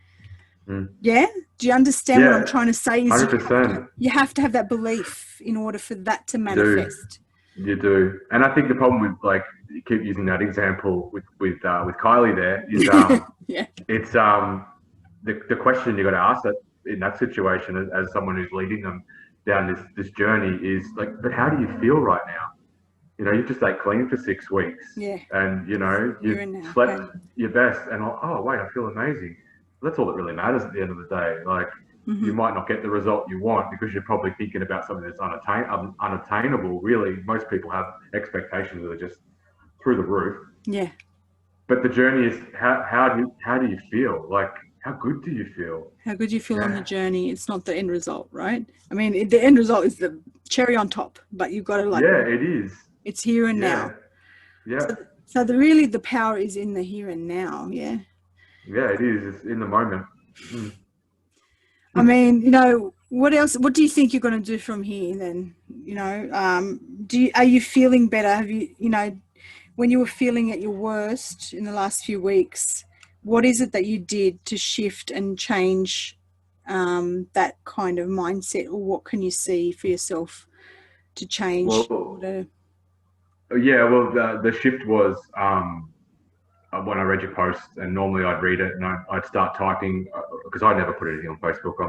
Yeah. Do you understand what I'm trying to say? Is 100%. You have to have that belief in order for that to manifest. You do. And I think the problem with, like, you keep using that example with Kylie there is it's the question you got to ask that in that situation as someone who's leading them down this journey is like, but how do you feel right now? You know, you've just stayed clean for 6 weeks. Yeah. And, you know, you've slept your best and, oh, wait, I feel amazing. That's all that really matters at the end of the day. Like, you might not get the result you want because you're probably thinking about something that's unattainable. Really, most people have expectations that are just through the roof. Yeah. But the journey is how do you feel? Like, how good do you feel? How good you feel on the journey. It's not the end result, right? I mean, the end result is the cherry on top, but you've got to like. Yeah, it is. It's here and now. Yeah. So really the power is in the here and now. Yeah. Yeah, it is. It's in the moment. I mean, you know, what else? What do you think you're going to do from here? Then, you know, are you feeling better? Have you, you know, when you were feeling at your worst in the last few weeks, what is it that you did to shift and change that kind of mindset, or what can you see for yourself to change? Well, the shift was when I read your post, and normally I'd read it and I'd start typing because I never put anything on Facebook.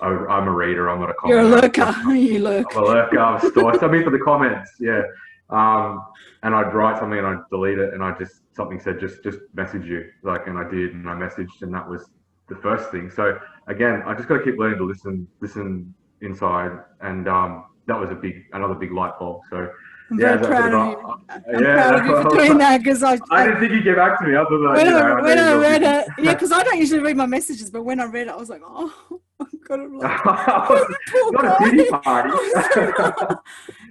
I'm a reader. I'm not a commenter. You're a lurker. You lurk. I'm a lurker. I'm a stalker. Something for the comments. Yeah. And I'd write something and I'd delete it, and something said just message you, like, and I did, and I messaged, and that was the first thing. So again, I just got to keep learning to listen inside, and that was another big light bulb. So I'm very proud of you. I'm proud of you for doing that, because I didn't think you'd get back to me other than when I read it. Yeah, because I don't usually read my messages, but when I read it, I was like, oh, I've got to not a pity party.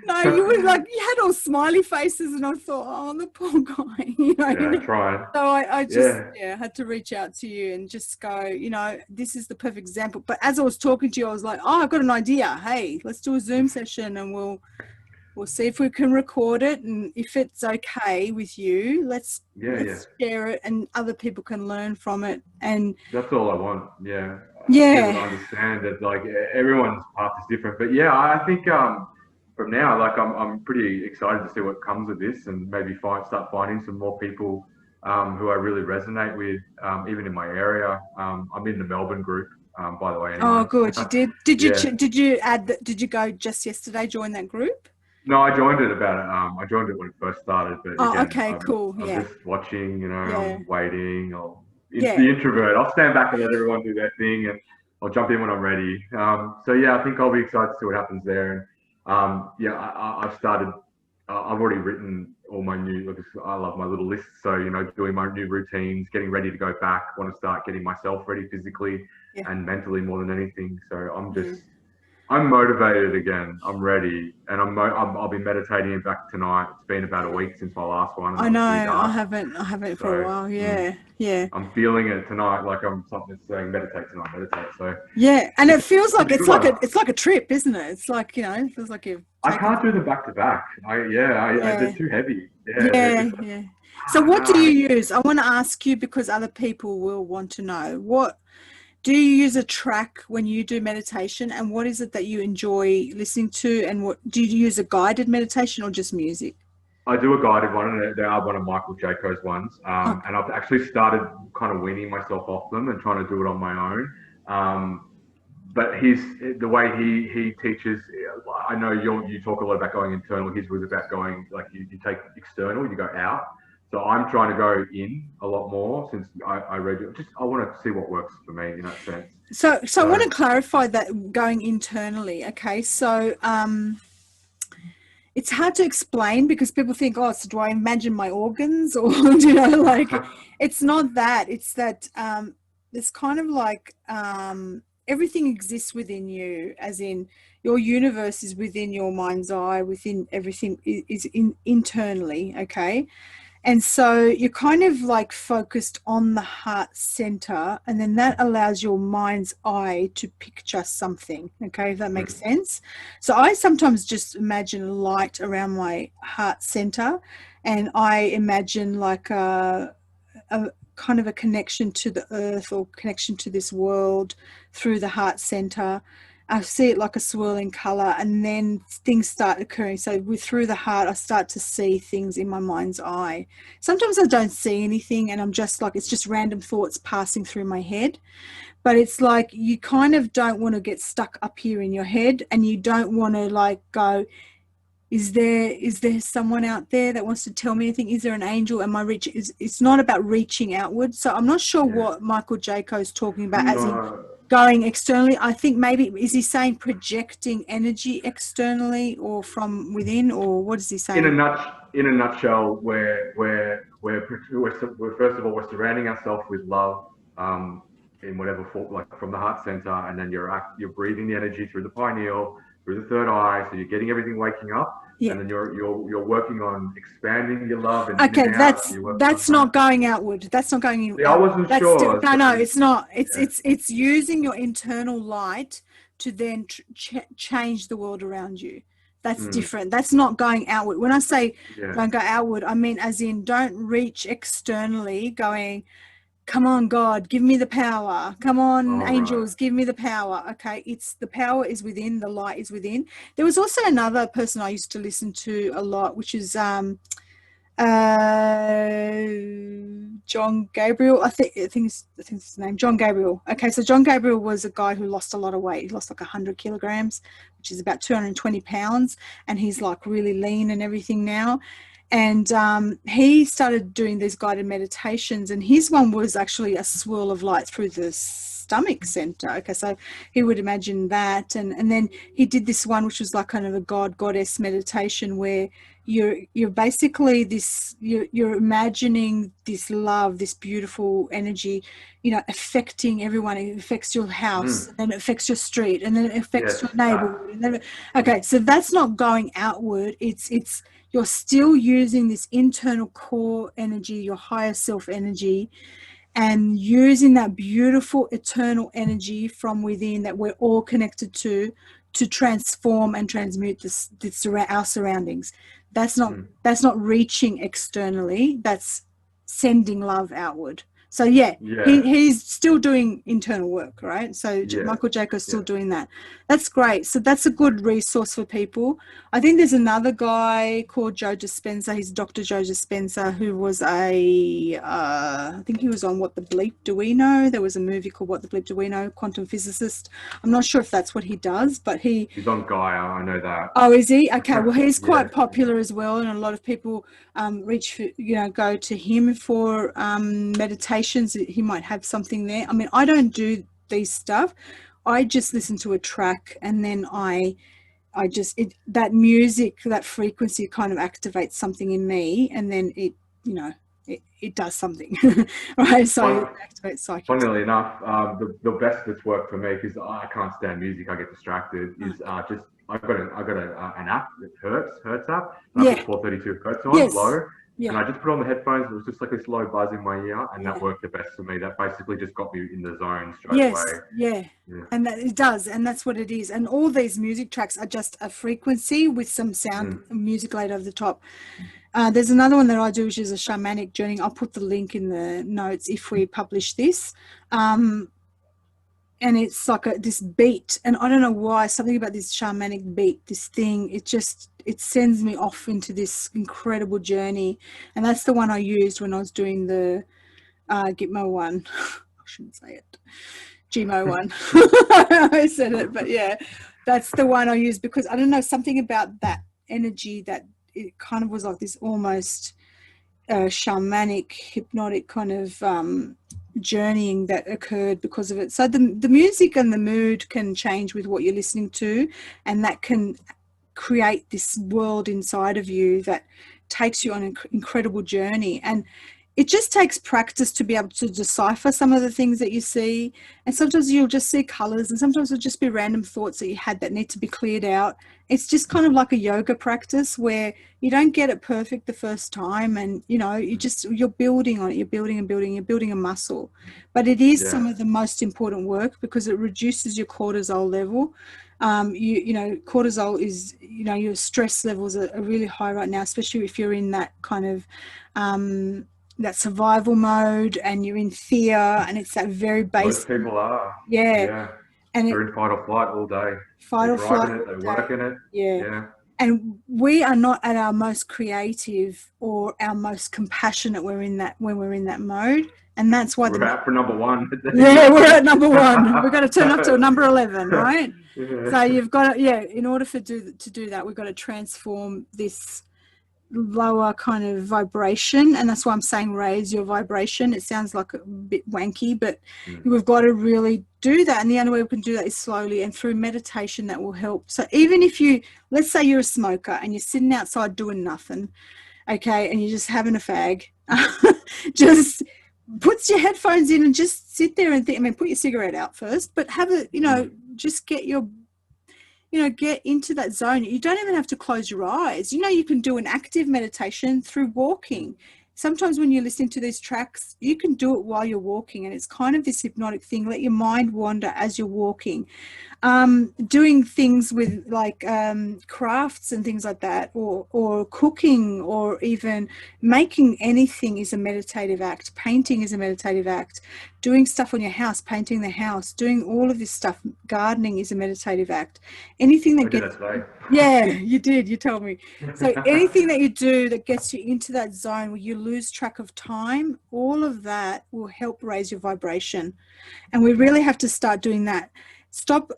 No, you were like, you had all smiley faces, and I thought, oh, the poor guy. You know, trying. So I just had to reach out to you and just go, you know, this is the perfect example. But as I was talking to you, I was like, oh, I've got an idea. Hey, let's do a Zoom session, and we'll see if we can record it, and if it's okay with you, let's share it, and other people can learn from it. And that's all I want. Yeah. Yeah. People understand that, like, everyone's path is different, but yeah, I think from now, like, I'm pretty excited to see what comes of this, and maybe start finding some more people who I really resonate with, even in my area. I'm in the Melbourne group, by the way. Anyway. Oh, good. You did. Did you add? Did you go just yesterday? Join that group? No, I joined it I joined it when it first started. But again, cool. I'm just watching. You know, I'm waiting. It's Yeah. the introvert. I'll stand back and let everyone do their thing, and I'll jump in when I'm ready. So yeah, I think I'll be excited to see what happens there. And I've started. I've already written all my new. I love my little lists. So, you know, doing my new routines, getting ready to go back. Want to start getting myself ready physically and mentally more than anything. So I'm motivated again. I'm ready, and I'll be meditating back tonight. It's been about a week since my last one. I know. I haven't for a while. Yeah. I'm feeling it tonight. Like something saying meditate tonight. Meditate. So yeah, and it feels like it's like a trip, isn't it? It's like, you know, it feels like you've. I can't do them back to back. They're too heavy. Yeah. So what do you use? I want to ask you, because other people will want to know. What do you use a track when you do meditation, and what is it that you enjoy listening to, and what do you use, a guided meditation or just music? I do a guided one, and they are one of Michael Jaco's ones. And I've actually started kind of weaning myself off them and trying to do it on my own. But the way he teaches, I know you talk a lot about going internal. His was about going, like, you take external, you go out. So I'm trying to go in a lot more since I read it. I want to see what works for me in that sense. So I want to clarify that going internally. Okay, so it's hard to explain, because people think, oh, so do I imagine my organs, or you know, like, it's not that. It's that it's kind of like everything exists within you, as in your universe is within your mind's eye, within everything is internally. Okay. And so you're kind of like focused on the heart center, and then that allows your mind's eye to picture something. Okay, if that makes sense. So I sometimes just imagine light around my heart center, and I imagine like a kind of a connection to the earth, or connection to this world through the heart center. I see it like a swirling color, and then things start occurring. So through the heart, I start to see things in my mind's eye. Sometimes I don't see anything, and I'm just like, it's just random thoughts passing through my head. But it's like, you kind of don't want to get stuck up here in your head, and you don't want to like go, is there someone out there that wants to tell me anything? Is there an angel? Am I it's not about reaching outward. So I'm not sure what Michael Jaco is talking about, as in going externally. I think maybe, is he saying projecting energy externally or from within, or what is he saying? In a nutshell, we're first of all, we're surrounding ourselves with love, in whatever form, like from the heart center, and then you're breathing the energy through the pineal, through the third eye, so you're getting everything waking up, Yeah. and then you're working on expanding your love and Okay, in and out. that's not going outward. That's not going in. Yeah, I wasn't that's sure. no, it's not. Yeah. It's using your internal light to then change the world around you. That's different. That's not going outward. When I say don't go outward, I mean as in don't reach externally, going, come on, God, give me the power. Come on, angels, give me the power. Okay, it's the power is within, the light is within. There was also another person I used to listen to a lot, which is John Gabriel. I think it's his name, John Gabriel. Okay, so John Gabriel was a guy who lost a lot of weight. He lost like 100 kilograms, which is about 220 pounds, and he's like really lean and everything now. And he started doing these guided meditations, and his one was actually a swirl of light through the stomach center. Okay, so he would imagine that, and then he did this one which was like kind of a goddess meditation, where you're basically you're imagining this love, this beautiful energy, affecting everyone. It affects your house, and then it affects your street, and then it affects your neighborhood, and then okay, so that's not going outward. It's you're still using this internal core energy, your higher self energy, and using that beautiful eternal energy from within that we're all connected to transform and transmute our surroundings. That's not reaching externally. That's sending love outward. So he's still doing internal work, right? So Michael Jacob's still doing that. That's great. So that's a good resource for people. I think there's another guy called Joe Dispenza. He's Dr. Joe Dispenza, who was I think he was on What the Bleep Do We Know? There was a movie called What the Bleep Do We Know? Quantum physicist. I'm not sure if that's what he does, but he's on Gaia. I know that. Oh, is he? Okay. Well, he's quite popular as well, and a lot of people go to him for meditation. He might have something there. I mean, I don't do these stuff. I just listen to a track, and then that music, that frequency kind of activates something in me, and then it does something, right? So it activates psychic. Funnily enough, the best that's worked for me, because I can't stand music, I get distracted, is just I've got an app, Hertz app. And I put 432 Hertz on low. Yeah. And I just put on the headphones. It was just like this low buzz in my ear, and that worked the best for me. That basically just got me in the zone straight away. Yeah. And it does, and that's what it is. And all these music tracks are just a frequency with some sound music laid over the top. There's another one that I do, which is a shamanic journey. I'll put the link in the notes if we publish this. And it's like this beat, and I don't know why, something about this shamanic beat, this thing, it sends me off into this incredible journey. And that's the one I used when I was doing the Gitmo one. I shouldn't say it. GMO one. I said it, but yeah, that's the one I used, because I don't know, something about that energy, that it kind of was like this almost shamanic, hypnotic kind of journeying that occurred because of it. So the music and the mood can change with what you're listening to, and that can create this world inside of you that takes you on an incredible journey. And it just takes practice to be able to decipher some of the things that you see. And sometimes you'll just see colors, and sometimes it'll just be random thoughts that you had that need to be cleared out. It's just kind of like a yoga practice where you don't get it perfect the first time, and you're building on it, you're building and building, you're building a muscle. But it is some of the most important work, because it reduces your cortisol level. Cortisol is, your stress levels are really high right now, especially if you're in that kind of that survival mode, and you're in fear, and it's that very basic. Most people are. Yeah. And they're in fight or flight all day. Fight or flight. They're working it. Yeah. And we are not at our most creative or our most compassionate when we're in that mode. And that's why we're out for number one. Yeah, we're at number one. We've got to turn up to number 11, right? So you've got to, in order to do that, we've got to transform this lower kind of vibration, and that's why I'm saying raise your vibration. It sounds like a bit wanky, but we've got to really do that, and the only way we can do that is slowly and through meditation. That will help. So even if you, let's say you're a smoker and you're sitting outside doing nothing, okay, and you're just having a fag, just put your headphones in and just sit there and think. I mean, put your cigarette out first, but have a, just get your, get into that zone. You don't even have to close your eyes. You can do an active meditation through walking. Sometimes when you're listening to these tracks, you can do it while you're walking, and it's kind of this hypnotic thing. Let your mind wander as you're walking. Doing things with like crafts and things like that, or cooking, or even making anything is a meditative act. Painting is a meditative act. Doing stuff on your house, painting the house, doing all of this stuff, gardening is a meditative act. Anything that gets, yeah, you did, you told me. So anything that you do that gets you into that zone where you lose track of time, all of that will help raise your vibration. And we really have to start doing that. Stop,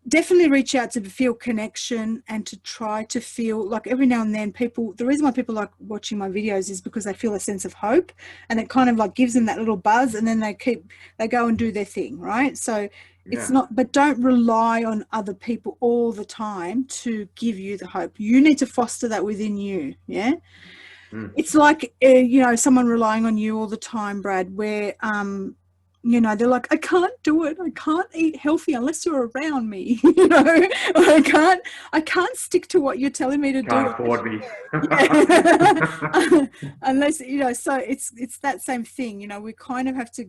definitely reach out to feel connection and to try to feel like every now and then the reason why people like watching my videos is because they feel a sense of hope, and it kind of like gives them that little buzz, and then they go and do their thing, right? So it's not, but don't rely on other people all the time to give you the hope. You need to foster that within you. Yeah. It's like, someone relying on you all the time, Brad, where, they're like, I can't do it. I can't eat healthy unless you're around me. I can't stick to what you're telling me to do. Can't afford me. Unless, so it's that same thing. We kind of have to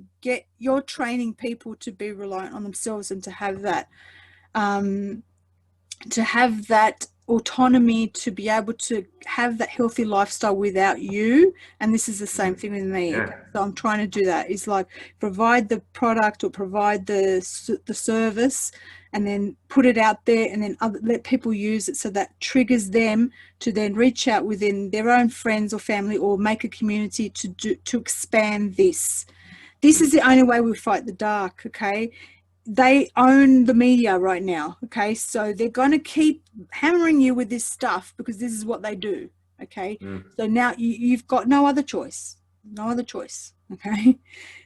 you're training people to be reliant on themselves and to have that autonomy, to be able to have that healthy lifestyle without you. And this is the same thing with me. So I'm trying to do that, is like provide the product or provide the service, and then put it out there, and then let people use it, so that triggers them to then reach out within their own friends or family, or make a community to expand this. This is the only way we fight the dark. Okay. They own the media right now, okay? So they're going to keep hammering you with this stuff because this is what they do, okay? So now you've got no other choice, okay?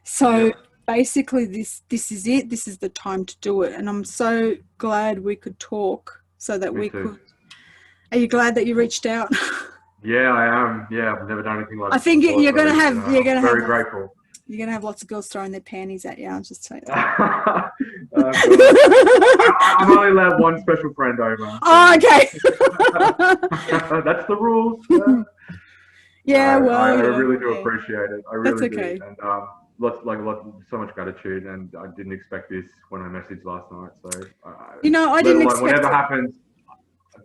So basically this is it. This is the time to do it, and I'm so glad we could talk so that we could. Are you glad that you reached out? Yeah, I am. Yeah, I've never done anything like this. I think you're going to have. Very grateful. You're going to have lots of girls throwing their panties at you. I'll just tell you that. I've only allowed one special friend over. Oh, okay. That's the rules. Yeah, I really do appreciate it. I really do. And so much gratitude. And I didn't expect this when I messaged last night. So I didn't expect whatever happens.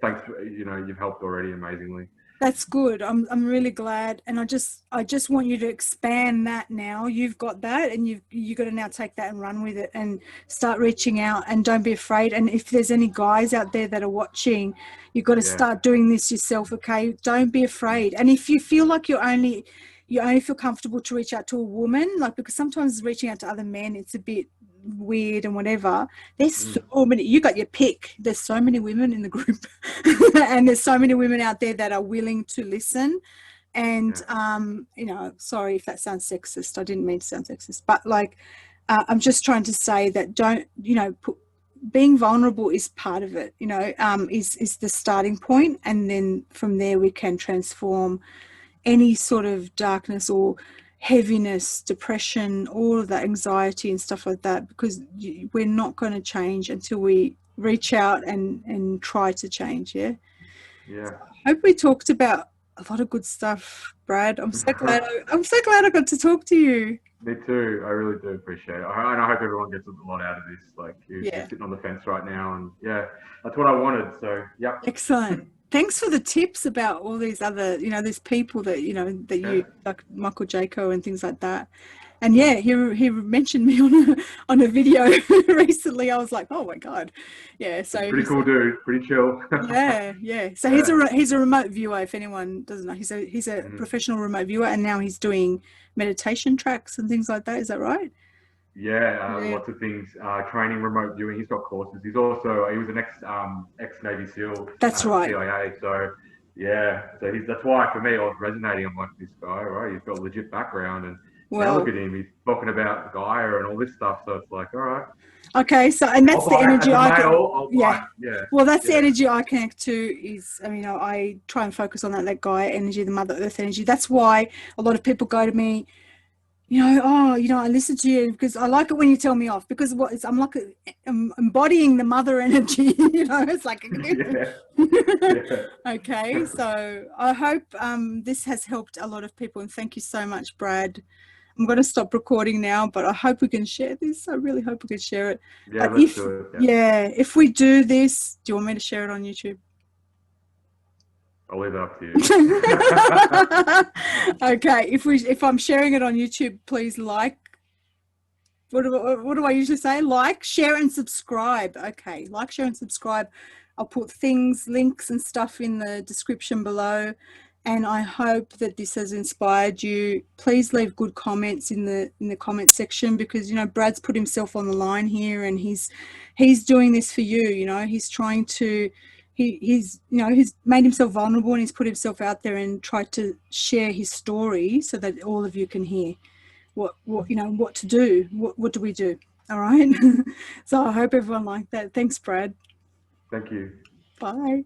Thanks. You've helped already amazingly. That's good. I'm really glad, and I just want you to expand that now. You've got that, and you've got to now take that and run with it and start reaching out, and don't be afraid. And if there's any guys out there that are watching, you've got to start doing this yourself, okay? Don't be afraid. And if you feel like you only feel comfortable to reach out to a woman, like, because sometimes reaching out to other men, it's a bit weird and whatever. There's so many, you got your pick. There's so many women in the group and there's so many women out there that are willing to listen. And sorry if that sounds sexist. I didn't mean to sound sexist, but like I'm just trying to say that being vulnerable is part of it, is the starting point, and then from there we can transform any sort of darkness or heaviness, depression, all of that anxiety and stuff like that, because we're not going to change until we reach out and try to change. I hope we talked about a lot of good stuff, Brad. I'm so glad I got to talk to you. Me too. I really do appreciate it. And I hope everyone gets a lot out of this. Like, you're sitting on the fence right now, and that's what I wanted. So excellent. Thanks for the tips about all these other, there's people that, you, like Michael Jayco and things like that. And he mentioned me on a video recently. I was like, oh my God. Yeah. So pretty cool dude, pretty chill. Yeah. So he's a remote viewer, if anyone doesn't know. He's a professional remote viewer, and now he's doing meditation tracks and things like that. Is that right? Lots of things. Training, remote viewing. He's got courses. He was an ex Navy SEAL. That's right. CIA. So that's why for me I was resonating. I'm like, this guy, right? He's got a legit background, and Now look Well, at him. He's talking about Gaia and all this stuff. So it's like, all right. okay, so and that's I'll the buy it. energy As a I can, male, I'll buy yeah. it. Yeah. Well, that's the Yeah. energy I connect to is, I mean, I try and focus on that Gaia energy, the Mother Earth energy. That's why a lot of people go to me, oh, I listen to you because I like it when you tell me off, because I'm like, I'm embodying the mother energy, it's like, Yeah. Yeah. okay. So I hope this has helped a lot of people, and thank you so much, Brad. I'm going to stop recording now, but I hope we can share this. I really hope we can share it. Yeah, let's do it. Yeah, if we do this, do you want me to share it on YouTube? I'll leave it up to you. Okay, if I'm sharing it on YouTube, please like. What do I usually say? Like, share, and subscribe. Okay, like, share, and subscribe. I'll put links and stuff in the description below. And I hope that this has inspired you. Please leave good comments in the comment section, because Brad's put himself on the line here, and he's doing this for you. He's trying to he's made himself vulnerable, and he's put himself out there and tried to share his story so that all of you can hear what to do. What do we do? All right. So I hope everyone liked that. Thanks, Brad. Thank you. Bye.